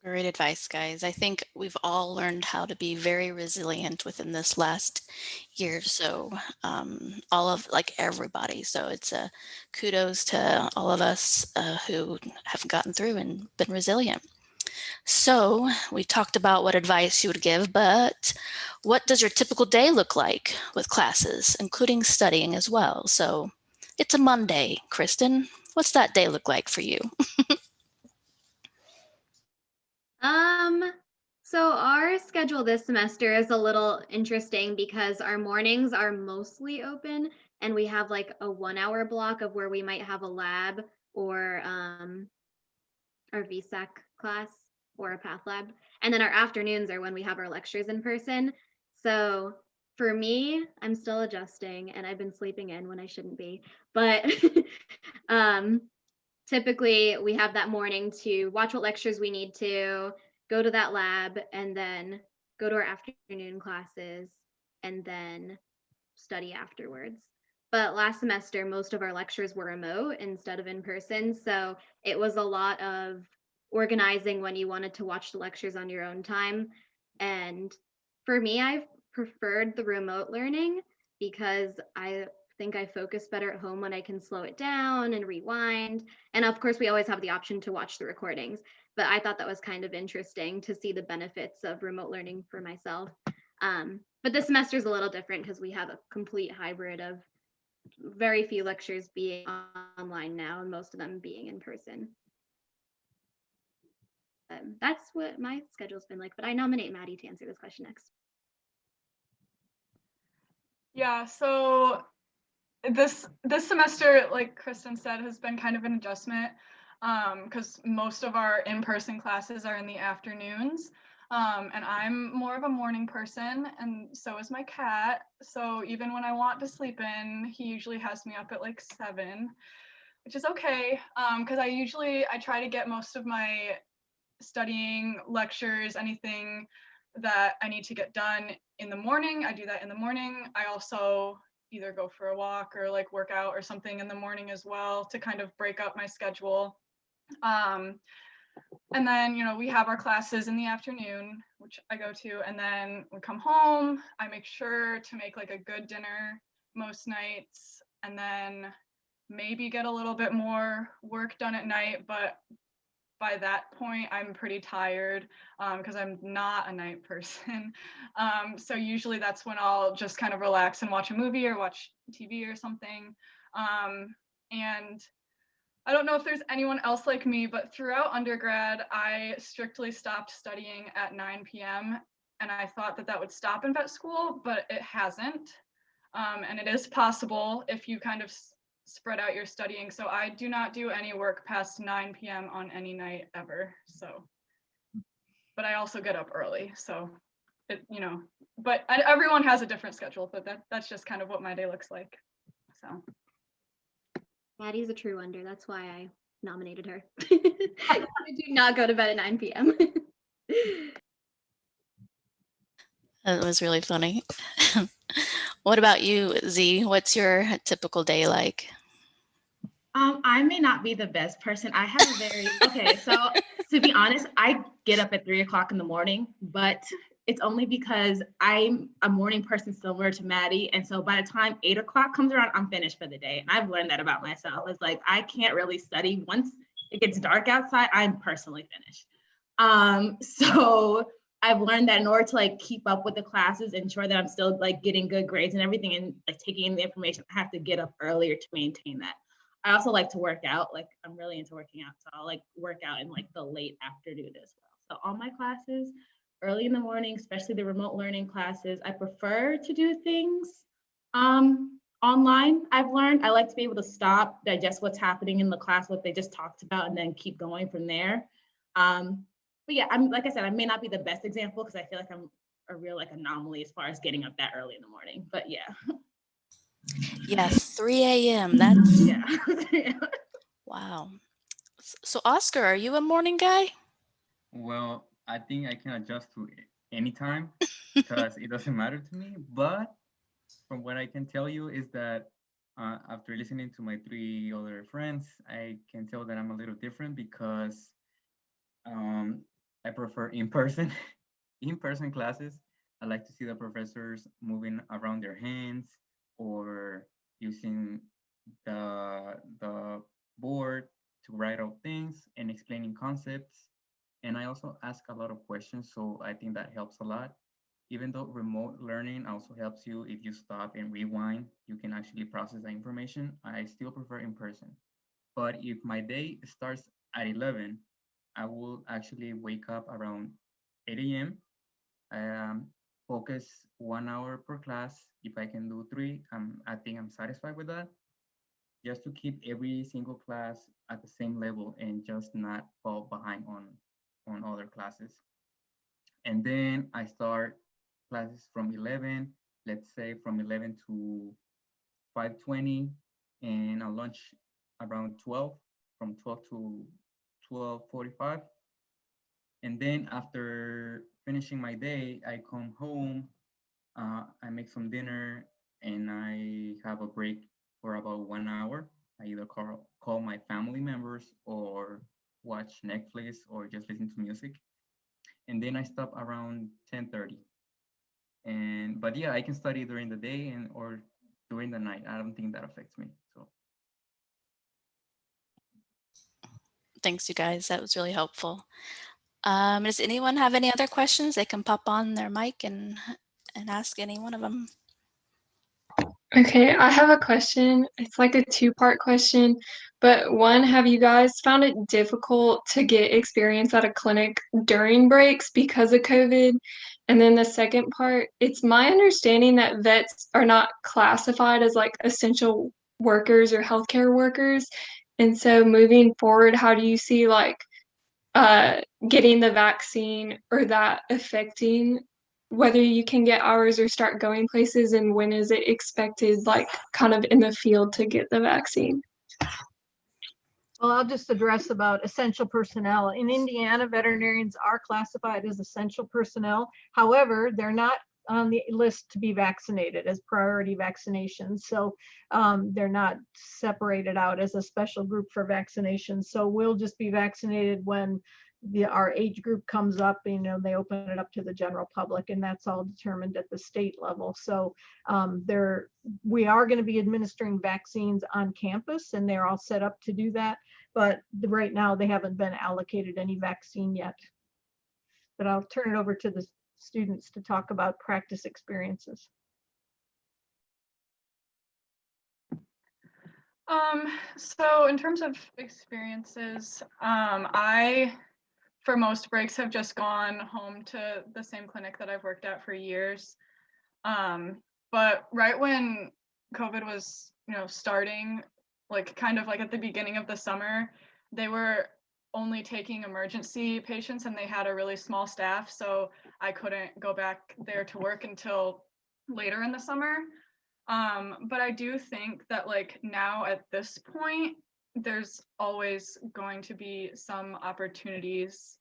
Great advice, guys. I think we've all learned how to be very resilient within this last year or so, all of everybody. So it's a kudos to all of us who have gotten through and been resilient. So we talked about what advice you would give, but what does your typical day look like with classes, including studying as well? So it's a Monday, Kristen. What's that day look like for you? So our schedule this semester is a little interesting because our mornings are mostly open and we have a 1 hour block of where we might have a lab or our VSAC class or a path lab. And then our afternoons are when we have our lectures in person. So for me, I'm still adjusting and I've been sleeping in when I shouldn't be, but typically we have that morning to watch what lectures we need to, go to that lab, and then go to our afternoon classes and then study afterwards. But last semester, most of our lectures were remote instead of in person. So it was a lot of organizing when you wanted to watch the lectures on your own time. And for me, I've preferred the remote learning because I think I focus better at home when I can slow it down and rewind. And of course, we always have the option to watch the recordings. But I thought that was kind of interesting to see the benefits of remote learning for myself. But this semester is a little different because we have a complete hybrid of very few lectures being online now and most of them being in person. That's what my schedule's been like, but I nominate Maddie to answer this question next. Yeah, so this semester, like Kristen said, has been kind of an adjustment because most of our in-person classes are in the afternoons. And I'm more of a morning person, and so is my cat. So even when I want to sleep in, he usually has me up at 7, which is okay. Because I try to get most of my studying, lectures, anything that I need to get done in the morning. I do that in the morning. I also either go for a walk or work out or something in the morning as well to kind of break up my schedule. And then, we have our classes in the afternoon, which I go to, and then we come home. I make sure to make a good dinner most nights, and then maybe get a little bit more work done at night. But by that point, I'm pretty tired because I'm not a night person. So usually that's when I'll just kind of relax and watch a movie or watch TV or something. And I don't know if there's anyone else like me, but throughout undergrad, I strictly stopped studying at 9 p.m. And I thought that would stop in vet school, but it hasn't. And it is possible if you kind of spread out your studying. So I do not do any work past 9 p.m. on any night ever. So, but I also get up early. So, but everyone has a different schedule, but that's just kind of what my day looks like. So. Maddie's a true wonder. That's why I nominated her. I do not go to bed at 9 p.m. That was really funny. What about you, Z? What's your typical day like? I may not be the best person. I have a very, okay, so to be honest, I get up at 3 o'clock in the morning, but it's only because I'm a morning person similar to Maddie. And so by the time 8 o'clock comes around, I'm finished for the day. And I've learned that about myself. It's like, I can't really study. Once it gets dark outside, I'm personally finished. So I've learned that in order to like keep up with the classes, ensure that I'm still like getting good grades and everything and like taking in the information, I have to get up earlier to maintain that. I also like to work out. Like I'm really into working out. So I'll like work out in like the late afternoon as well. So all my classes, early in the morning, especially the remote learning classes, I prefer to do things online. I've learned I like to be able to stop, digest what's happening in the class, what they just talked about, and then keep going from there. But yeah, I'm like I said, I may not be the best example because I feel like I'm a real like anomaly as far as getting up that early in the morning. But yeah. Yes, 3 a.m. That's Yeah. wow. So Oscar, are you a morning guy? Well, I think I can adjust to any time because it doesn't matter to me. But from what I can tell you is that after listening to my three other friends, I can tell that I'm a little different because I prefer in-person in-person classes. I like to see the professors moving around their hands or using the board to write out things and explaining concepts. And I also ask a lot of questions, so I think that helps a lot. Even though remote learning also helps you if you stop and rewind, you can actually process the information. I still prefer in person. But if my day starts at 11, I will actually wake up around 8 a.m. Focus 1 hour per class. If I can do three, I think I'm satisfied with that. Just to keep every single class at the same level and just not fall behind on other classes. And then I start classes from 11, let's say from 11 to 5:20, and I lunch around 12, from 12 to 12:45. And then after finishing my day, I come home, I make some dinner, and I have a break for about 1 hour. I either call my family members or watch Netflix or just listen to music. And then I stop around 10:30. And but yeah, I can study during the day and or during the night. I don't think that affects me. So Thanks, you guys. That was really helpful. Does anyone have any other questions? They can pop on their mic and ask any one of them. Okay, I have a question. It's like a two-part question. But one, have you guys found it difficult to get experience at a clinic during breaks because of COVID? And then the second part, it's my understanding that vets are not classified as like essential workers or healthcare workers. And so moving forward, how do you see like getting the vaccine or that affecting whether you can get hours or start going places, and when is it expected, like kind of in the field, to get the vaccine? Well, I'll just address about essential personnel. In Indiana, veterinarians are classified as essential personnel. However, they're not on the list to be vaccinated as priority vaccinations. So they're not separated out as a special group for vaccination. So we'll just be vaccinated when our age group comes up, they open it up to the general public, and that's all determined at the state level. So we are going to be administering vaccines on campus, and they're all set up to do that. But right now they haven't been allocated any vaccine yet. But I'll turn it over to the students to talk about practice experiences. So in terms of experiences, I for most breaks have just gone home to the same clinic that I've worked at for years. But right when COVID was, starting, like kind of like at the beginning of the summer, they were only taking emergency patients and they had a really small staff. So I couldn't go back there to work until later in the summer. But I do think that like now at this point, there's always going to be some opportunities.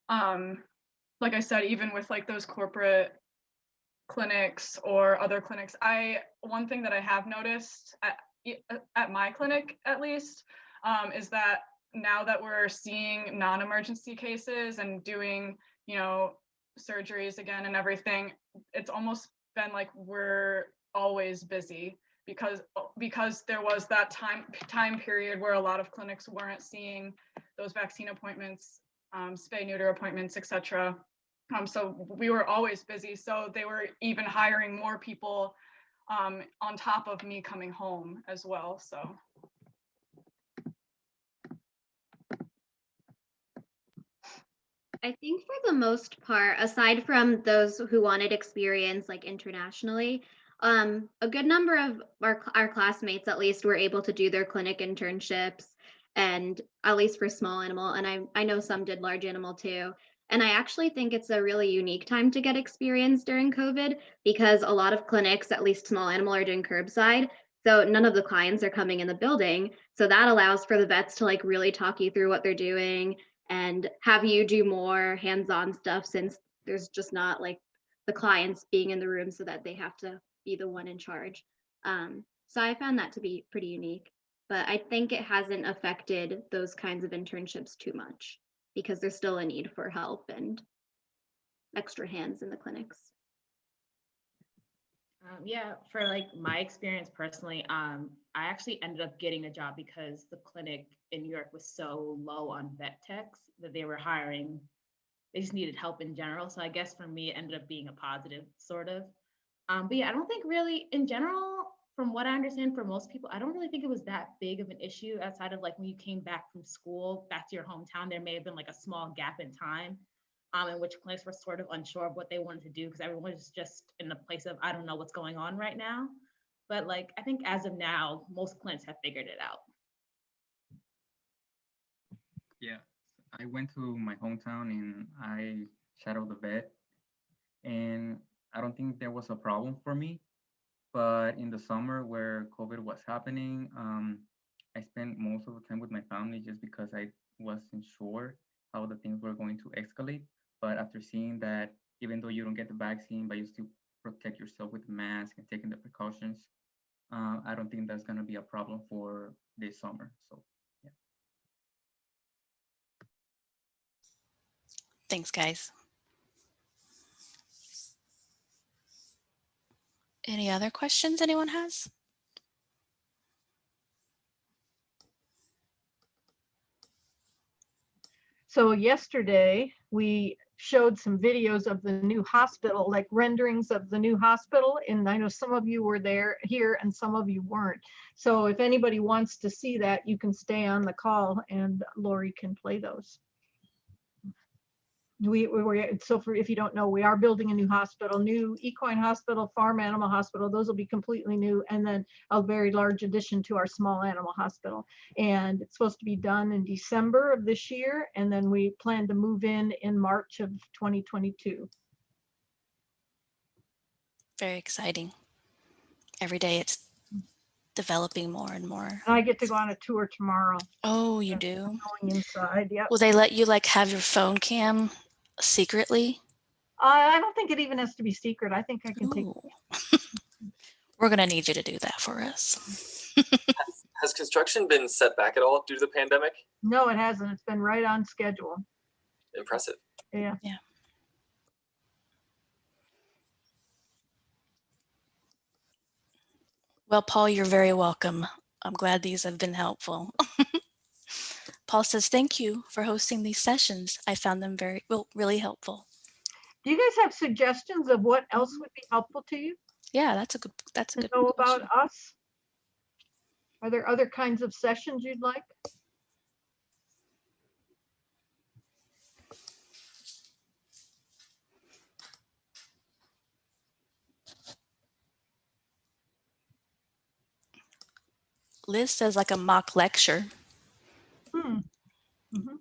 Like I said, even with like those corporate clinics or other clinics, one thing that I have noticed at my clinic at least, is that now that we're seeing non-emergency cases and doing, surgeries again and everything, it's almost been like we're always busy because there was that time period where a lot of clinics weren't seeing those vaccine appointments, spay neuter appointments, etc. So we were always busy. So they were even hiring more people on top of me coming home as well. So. I think for the most part, aside from those who wanted experience like internationally, a good number of our classmates at least were able to do their clinic internships, and at least for small animal, and I know some did large animal too. And I actually think it's a really unique time to get experience during COVID because a lot of clinics, at least small animal, are doing curbside. So none of the clients are coming in the building. So that allows for the vets to like really talk you through what they're doing and have you do more hands-on stuff since there's just not like the clients being in the room so that they have to be the one in charge. So I found that to be pretty unique, but I think it hasn't affected those kinds of internships too much because there's still a need for help and extra hands in the clinics. Yeah, for like my experience personally, I actually ended up getting a job because the clinic in New York was so low on vet techs that they were hiring. They just needed help in general. So I guess for me, it ended up being a positive sort of. But yeah, I don't think really in general, from what I understand for most people, I don't really think it was that big of an issue outside of like when you came back from school, back to your hometown, there may have been like a small gap in time. In which clinics were sort of unsure of what they wanted to do because everyone was just in a place of, I don't know what's going on right now. But like, I think as of now, most clinics have figured it out. Yeah, I went to my hometown and I shadowed the vet, and I don't think there was a problem for me. But in the summer where COVID was happening, I spent most of the time with my family just because I wasn't sure how the things were going to escalate. But after seeing that, even though you don't get the vaccine, but you still protect yourself with a mask and taking the precautions, I don't think that's going to be a problem for this summer. So, yeah. Thanks, guys. Any other questions anyone has? So yesterday we showed some videos of the new hospital, like renderings of the new hospital. And I know some of you were here and some of you weren't. So if anybody wants to see that, you can stay on the call and Lori can play those. If you don't know, we are building a new hospital, new equine hospital, farm animal hospital. Those will be completely new, and then a very large addition to our small animal hospital. And it's supposed to be done in December of this year, and then we plan to move in March of 2022. Very exciting. Every day it's developing more and more. And I get to go on a tour tomorrow. Oh, you do? Going inside, yeah. Will they let you like have your phone cam secretly? I don't think it even has to be secret. I think I can take. We're gonna need you to do that for us. Has construction been set back at all due to the pandemic? No, it hasn't. It's been right on schedule. Impressive. Yeah. Yeah. Well, Paul, you're very welcome. I'm glad these have been helpful. Paul says, thank you for hosting these sessions. I found them really helpful. Do you guys have suggestions of what else would be helpful to you? Yeah, that's a good to know about us? Are there other kinds of sessions you'd like? Liz says like a mock lecture. Mm-hmm.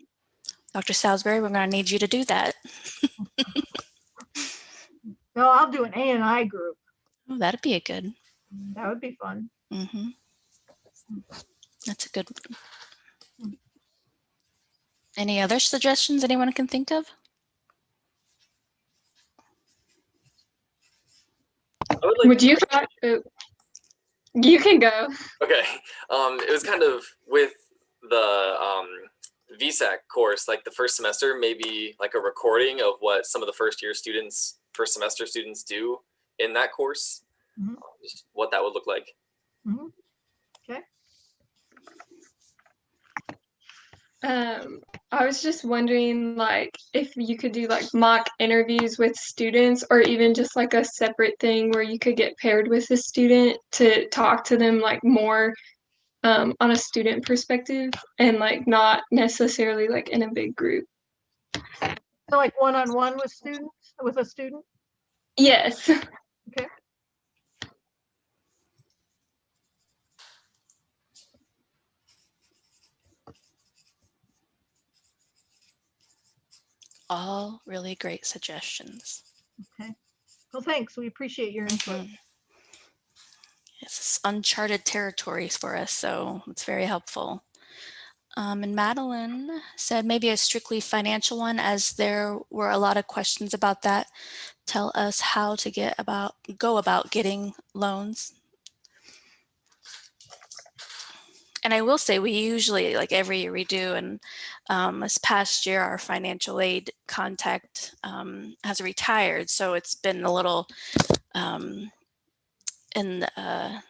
Dr. Salisbury, we're going to need you to do that. No, I'll do an A&I group. Oh, that'd be a good. That would be fun. Mm-hmm. That's a good one. Any other suggestions anyone can think of? Would you? You can go. Okay. It was kind of with the VSAC course, like the first semester, maybe like a recording of what some of the first semester students do in that course, just what that would look like. Okay. I was just wondering, like, if you could do like mock interviews with students, or even just like a separate thing where you could get paired with a student to talk to them like more on a student perspective, and like not necessarily like in a big group. So like one-on-one with a student? Yes. Okay. All really great suggestions. Okay. Well, thanks. We appreciate your input. It's uncharted territories for us, so it's very helpful. And Madeline said maybe a strictly financial one, as there were a lot of questions about that. Tell us how to go about getting loans. And I will say, we usually, like every year we do, and this past year our financial aid contact has retired, so it's been a little in a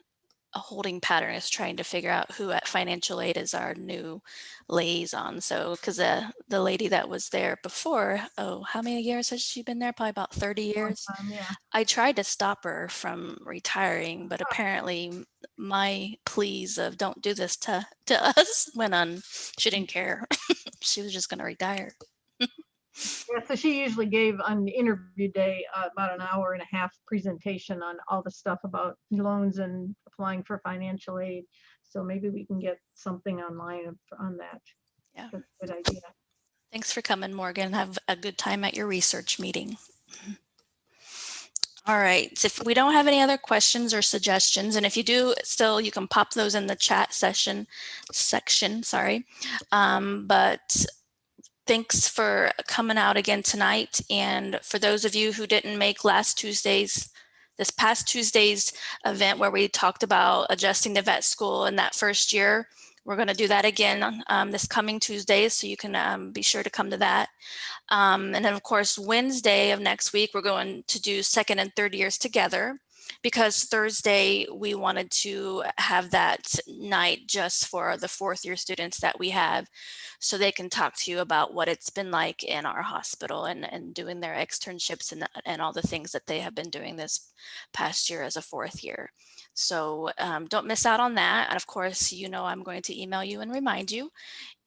holding pattern, is trying to figure out who at financial aid is our new liaison. So because the lady that was there before, how many years has she been there? Probably about 30 years. Yeah. I tried to stop her from retiring, but apparently my pleas of don't do this to us went on. She didn't care. She was just going to retire. Yeah, so she usually gave on the interview day about an hour and a half presentation on all the stuff about loans and applying for financial aid. So maybe we can get something online on that. Yeah. That's a good idea. Thanks for coming, Morgan. Have a good time at your research meeting. All right, so if we don't have any other questions or suggestions, and if you do still, you can pop those in the chat section, sorry. But thanks for coming out again tonight. And for those of you who didn't make this past Tuesday's event where we talked about adjusting to vet school in that first year, we're going to do that again this coming Tuesday, so you can be sure to come to that. And then of course, Wednesday of next week, we're going to do second and third years together, because Thursday we wanted to have that night just for the fourth year students that we have, so they can talk to you about what it's been like in our hospital and doing their externships and all the things that they have been doing this past year as a fourth year. So don't miss out on that. And of course, I'm going to email you and remind you.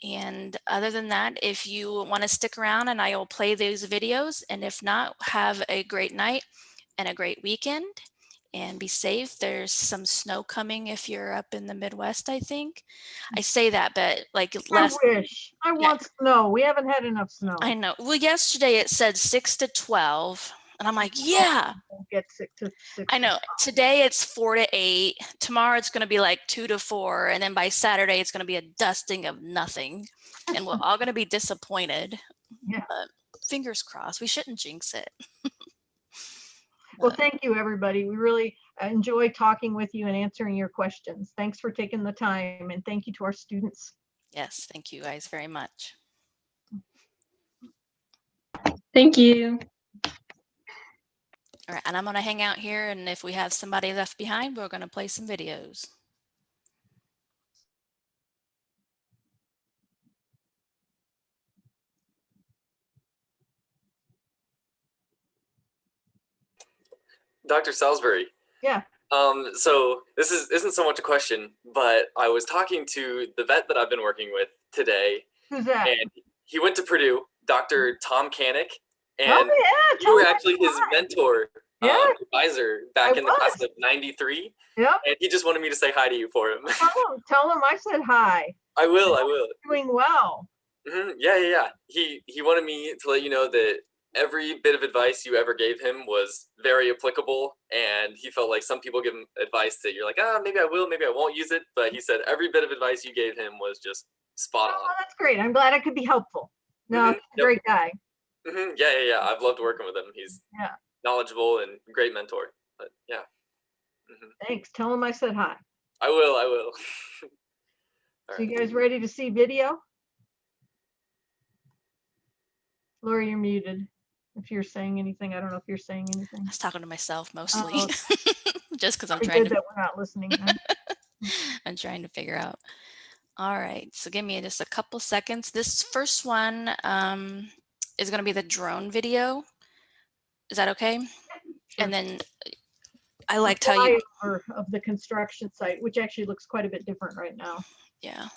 And other than that, if you want to stick around, and I will play those videos, and if not, have a great night and a great weekend, and be safe. There's some snow coming if you're up in the Midwest, I think. I say that, but like last. I want snow. We haven't had enough snow. I know. Well, yesterday it said 6 to 12. And I'm like, yeah. Don't get sick to 6. I know. Today it's 4 to 8. Tomorrow it's going to be like 2 to 4. And then by Saturday it's going to be a dusting of nothing. And we're all going to be disappointed. Yeah. But fingers crossed. We shouldn't jinx it. Well, thank you, everybody. We really enjoy talking with you and answering your questions. Thanks for taking the time, and thank you to our students. Yes, thank you guys very much. Thank you. All right, and I'm going to hang out here, and if we have somebody left behind, we're going to play some videos. Dr. Salisbury. Yeah. So this isn't so much a question, but I was talking to the vet that I've been working with today. Who's that? And he went to Purdue, Dr. Tom Canick, and yeah, you were actually his mentor, advisor back in the class of '93. Yep. And he just wanted me to say hi to you for him. Tell him I said hi. I will. Doing well. Yeah. He wanted me to let you know that every bit of advice you ever gave him was very applicable, and he felt like some people give him advice that you're like, maybe I will, maybe I won't use it, but he said every bit of advice you gave him was just spot on. Oh, that's great. I'm glad I could be helpful. No, he's a great guy. Yeah. I've loved working with him. He's knowledgeable and great mentor. But yeah. Thanks. Tell him I said hi. I will. So you guys ready to see video? Laura, you're muted. If you're saying anything, I don't know if you're saying I anything. was talking to myself mostly, Oh, just because I'm probably trying good to, that we're not listening then. I'm trying to figure out. All right, so give me just a couple seconds. This first one is going to be the drone video. Is that okay? Sure. And then I The liked how you, flyover of the construction site, which actually looks quite a bit different right now. yeah.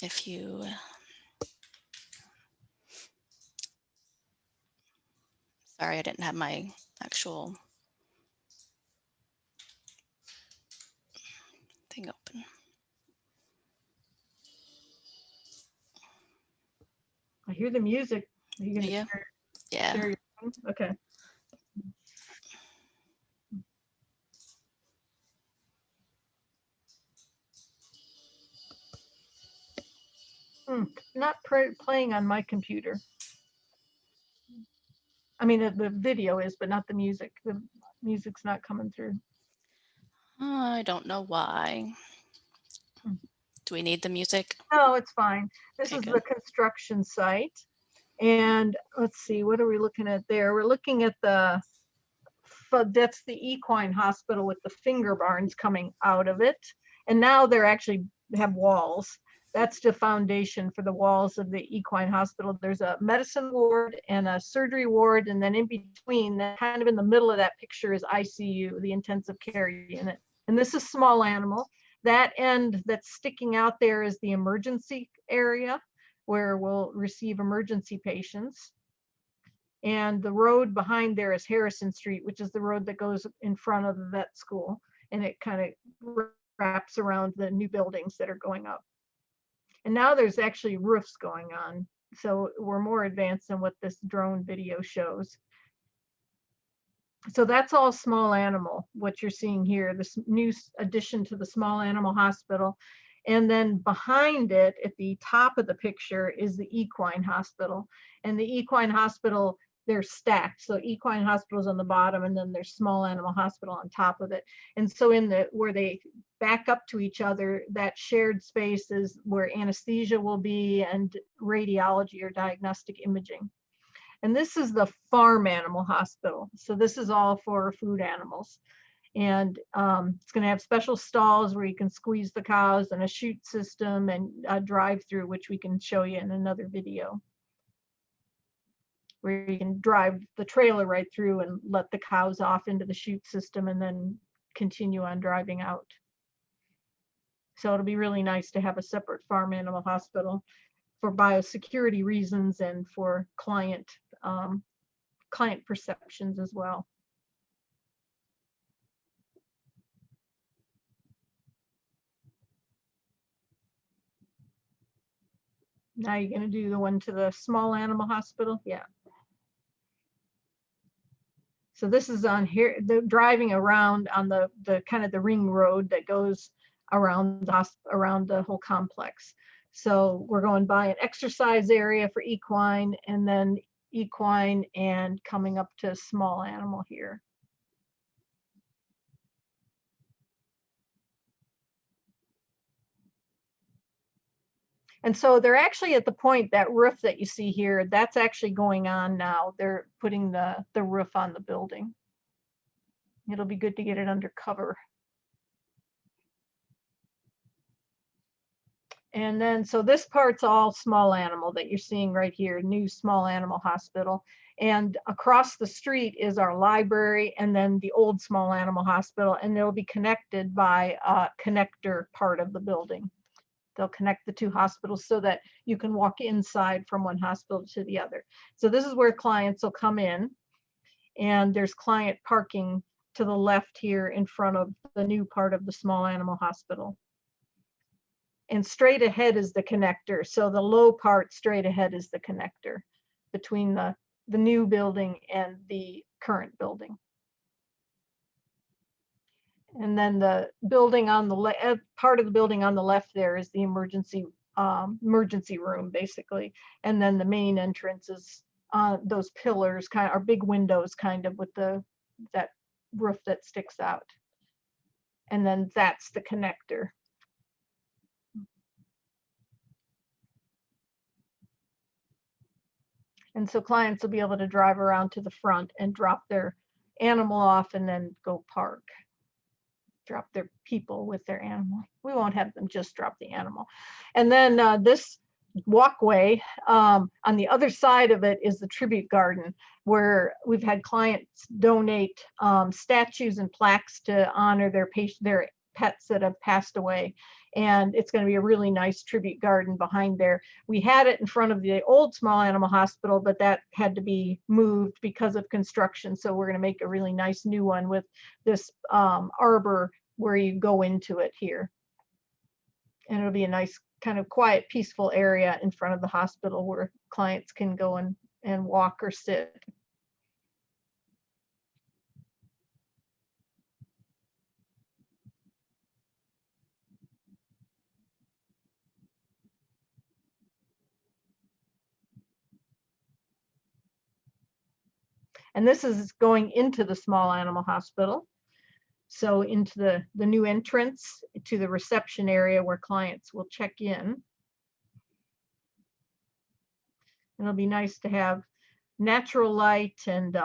If you, sorry, I didn't have my actual thing open. I hear the music. Are you gonna Yeah. share, Yeah. share your screen? Okay. Not playing on my computer. I mean, the video is, but not the music. The music's not coming through. I don't know why. Hmm. Do we need the music? No, it's fine. This Okay, is good. the construction site. And let's see, what are we looking at there? We're looking at that's the equine hospital with the finger barns coming out of it. And now they're actually have walls. That's the foundation for the walls of the equine hospital. There's a medicine ward and a surgery ward. And then in between, kind of in the middle of that picture is ICU, the intensive care unit. And this is small animal. That end that's sticking out there is the emergency area where we'll receive emergency patients. And the road behind there is Harrison Street, which is the road that goes in front of the vet school. And it kind of wraps around the new buildings that are going up. And now there's actually roofs going on. So we're more advanced than what this drone video shows. So that's all small animal, what you're seeing here, this new addition to the small animal hospital. And then behind it, at the top of the picture, is the equine hospital. And the equine hospital, they're stacked. So equine hospital's on the bottom, and then there's small animal hospital on top of it. And so where they back up to each other, that shared space is where anesthesia will be and radiology or diagnostic imaging. And this is the farm animal hospital. So this is all for food animals. And it's going to have special stalls where you can squeeze the cows and a chute system and a drive-through, which we can show you in another video, where you can drive the trailer right through and let the cows off into the chute system and then continue on driving out. So it'll be really nice to have a separate farm animal hospital for biosecurity reasons and for client perceptions as well. Now you're going to do the one to the small animal hospital? Yeah. So this is on here, the driving around on the kind of the ring road that goes around the whole complex. So we're going by an exercise area for equine, and then equine and coming up to small animal here. And so they're actually at the point, that roof that you see here, that's actually going on now. They're putting the roof on the building. It'll be good to get it under cover. And then, so this part's all small animal that you're seeing right here, new small animal hospital. And across the street is our library, and then the old small animal hospital, and they'll be connected by a connector part of the building. They'll connect the two hospitals so that you can walk inside from one hospital to the other. So this is where clients will come in, and there's client parking to the left here in front of the new part of the small animal hospital. And straight ahead is the connector. So the low part straight ahead is the connector between the new building and the current building. And then the building on the part of the building on the left there is the emergency room, basically. And then the main entrance is those pillars, kind of are big windows, kind of with that roof that sticks out. And then that's the connector. And so clients will be able to drive around to the front and drop their animal off and then go park. Drop their people with their animal. We won't have them just drop the animal. And then this walkway, on the other side of it is the tribute garden, where we've had clients donate statues and plaques to honor their pets that have passed away. And it's going to be a really nice tribute garden behind there. We had it in front of the old small animal hospital, but that had to be moved because of construction. So we're going to make a really nice new one with this arbor where you go into it here. And it'll be a nice kind of quiet, peaceful area in front of the hospital where clients can go and walk or sit. And this is going into the small animal hospital. So into the new entrance to the reception area where clients will check in. And it'll be nice to have natural light and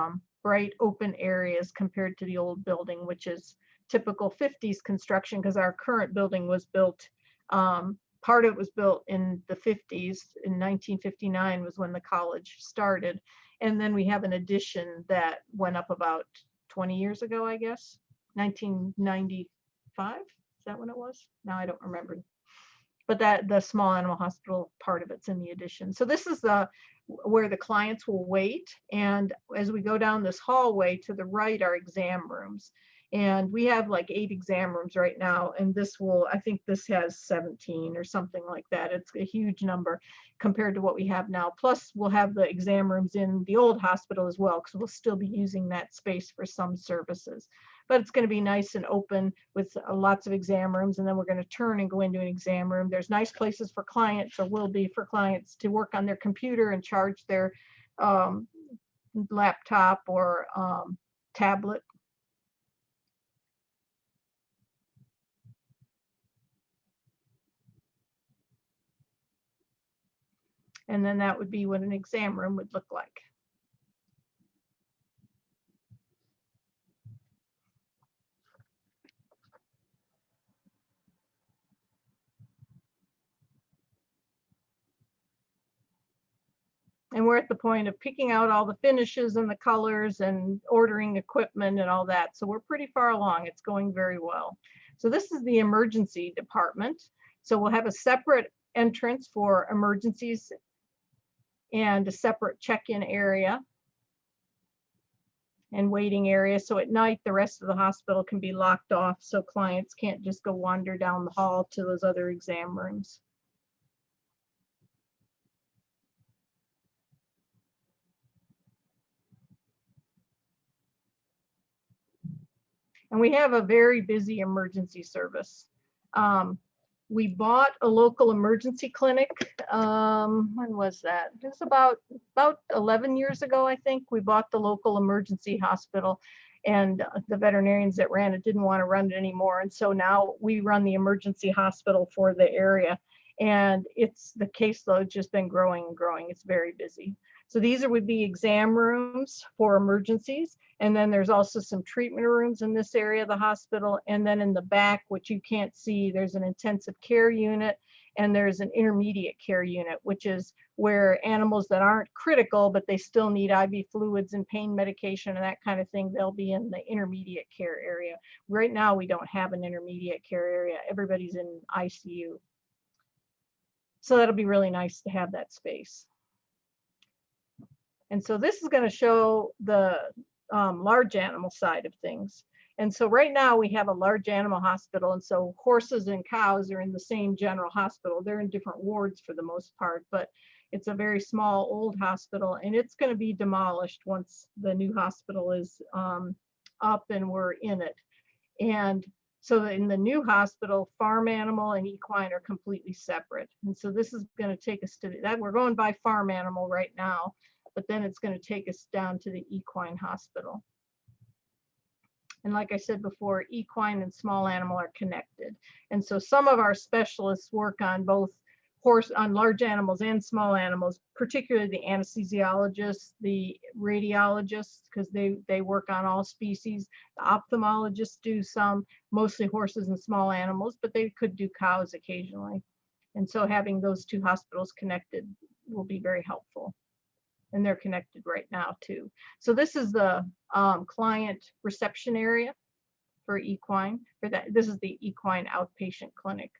bright open areas compared to the old building, which is typical 50s construction, because our current building was built, part of it was built in the 50s. In 1959 was when the college started. And then we have an addition that went up about 20 years ago, I guess. 1995, is that when it was? Now I don't remember. But that the small animal hospital part of it's in the addition. So this is where the clients will wait. And as we go down this hallway to the right are exam rooms. And we have like 8 exam rooms right now. And this will, I think this has 17 or something like that. It's a huge number compared to what we have now. Plus we'll have the exam rooms in the old hospital as well, because we'll still be using that space for some services. But it's going to be nice and open with lots of exam rooms. And then we're going to turn and go into an exam room. There's nice places for clients, or will be for clients, to work on their computer and charge their laptop or tablet. And then that would be what an exam room would look like. And we're at the point of picking out all the finishes and the colors and ordering equipment and all that. So we're pretty far along. It's going very well. So this is the emergency department. So we'll have a separate entrance for emergencies and a separate check-in area and waiting area. So at night, the rest of the hospital can be locked off so clients can't just go wander down the hall to those other exam rooms. And we have a very busy emergency service. We bought a local emergency clinic. When was that? It was about 11 years ago, I think. We bought the local emergency hospital, and the veterinarians that ran it didn't want to run it anymore. And so now we run the emergency hospital for the area. And the caseload's just been growing and growing. It's very busy. So these would be exam rooms for emergencies. And then there's also some treatment rooms in this area of the hospital. And then in the back, which you can't see, there's an intensive care unit and there's an intermediate care unit, which is where animals that aren't critical, but they still need IV fluids and pain medication and that kind of thing, they'll be in the intermediate care area. Right now, we don't have an intermediate care area. Everybody's in ICU. So that'll be really nice to have that space. And so this is going to show the large animal side of things. And so right now we have a large animal hospital. And so horses and cows are in the same general hospital. They're in different wards for the most part, but it's a very small old hospital, and it's going to be demolished once the new hospital is up and we're in it. And so in the new hospital, farm animal and equine are completely separate. And so this is going to take us to that. We're going by farm animal right now, but then it's going to take us down to the equine hospital. And like I said before, equine and small animal are connected. And so some of our specialists work on both on large animals and small animals, particularly the anesthesiologists, the radiologists, because they work on all species. The ophthalmologists do some, mostly horses and small animals, but they could do cows occasionally. And so having those two hospitals connected will be very helpful. And they're connected right now too. So this is the client reception area for equine. This is the equine outpatient clinic.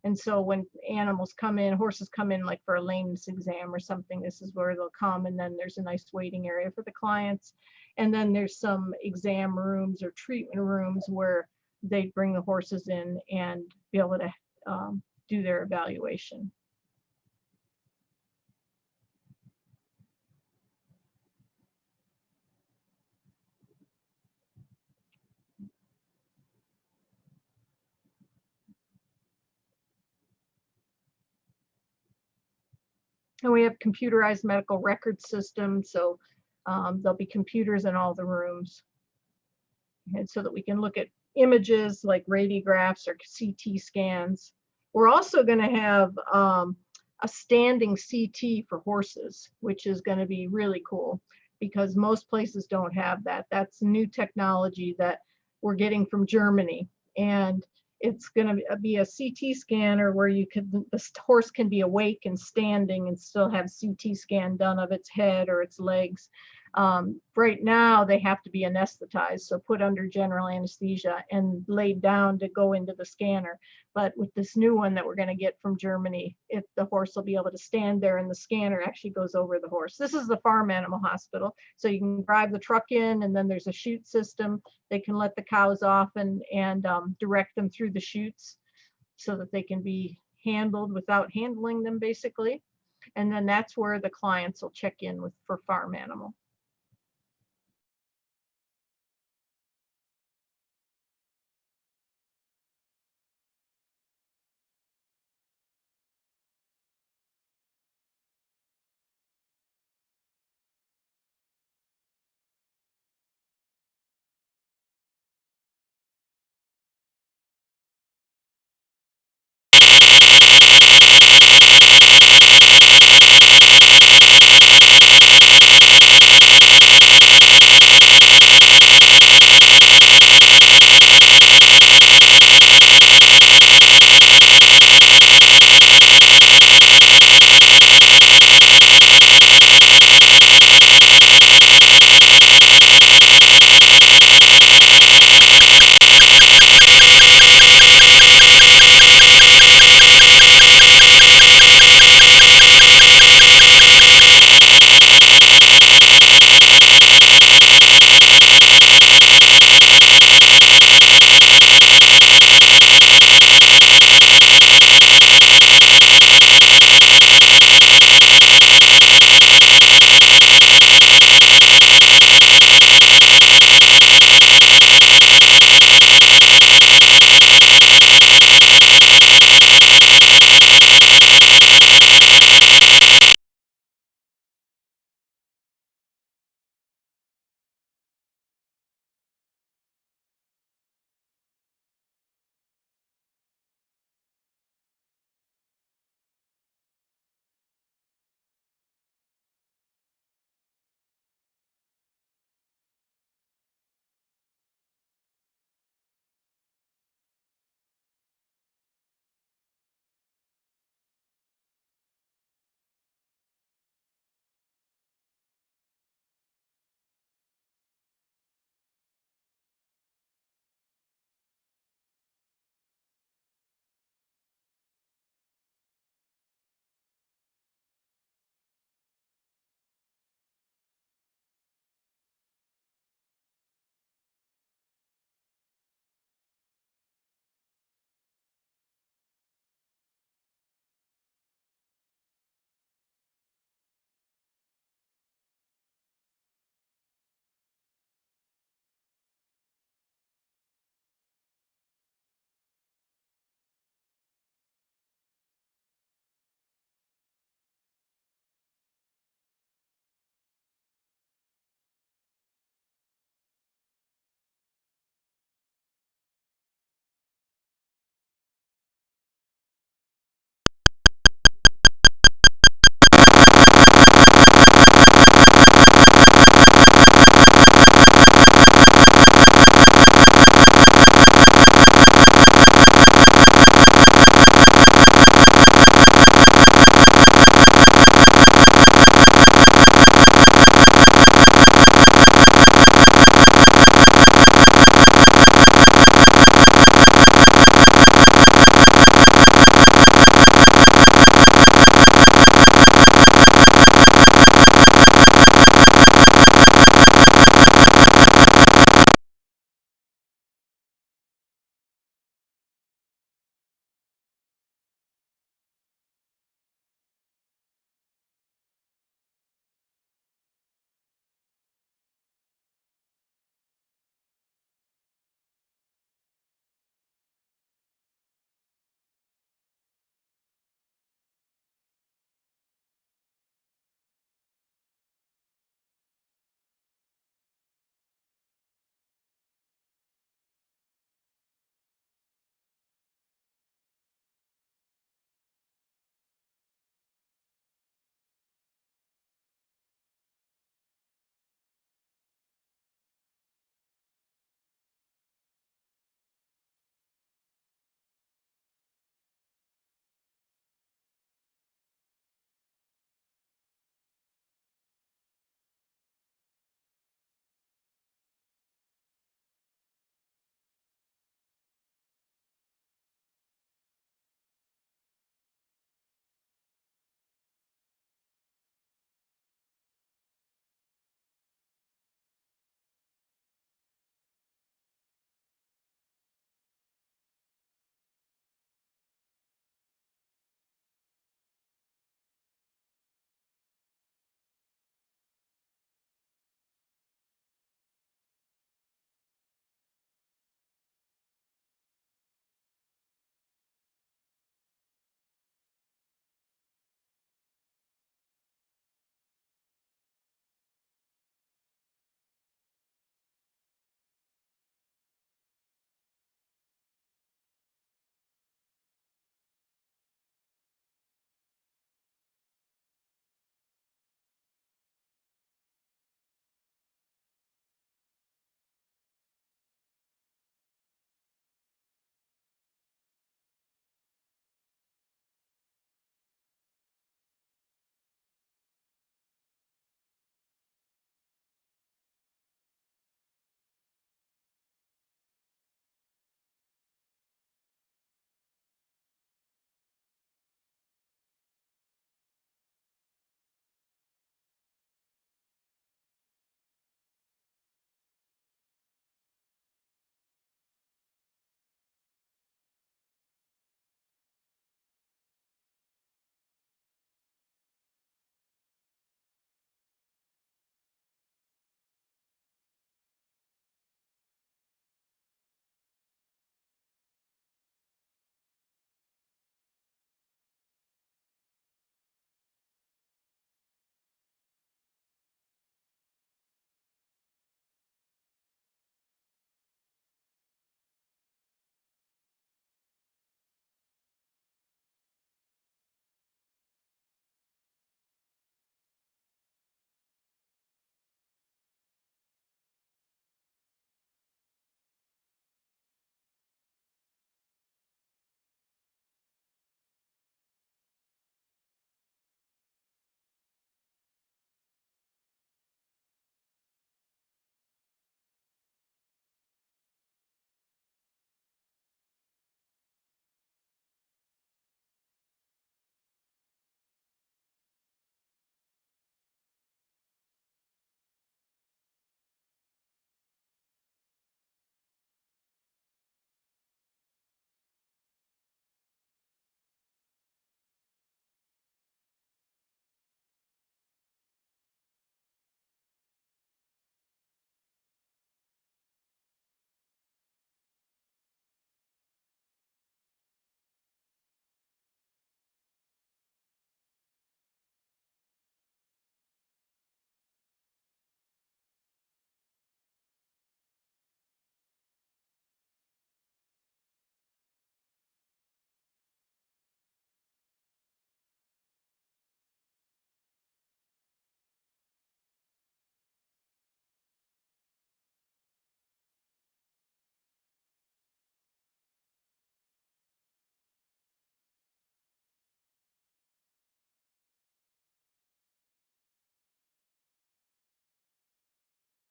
And so when animals come in, horses come in like for a lameness exam or something, this is where they'll come. And then there's a nice waiting area for the clients. And then there's some exam rooms or treatment rooms where they bring the horses in and be able to do their evaluation. And we have computerized medical record systems, so there'll be computers in all the rooms. And so that we can look at images like radiographs or CT scans. We're also going to have a standing CT for horses, which is going to be really cool because most places don't have that. That's new technology that we're getting from Germany. And it's going to be a CT scanner where the horse can be awake and standing and still have CT scan done of its head or its legs. Right now they have to be anesthetized, so put under general anesthesia and laid down to go into the scanner. But with this new one that we're going to get from Germany, the horse will be able to stand there and the scanner actually goes over the horse. This is the farm animal hospital, so you can drive the truck in and then there's a chute system. They can let the cows off and direct them through the chutes so that they can be handled without handling them basically. And then that's where the clients will check in for farm animal.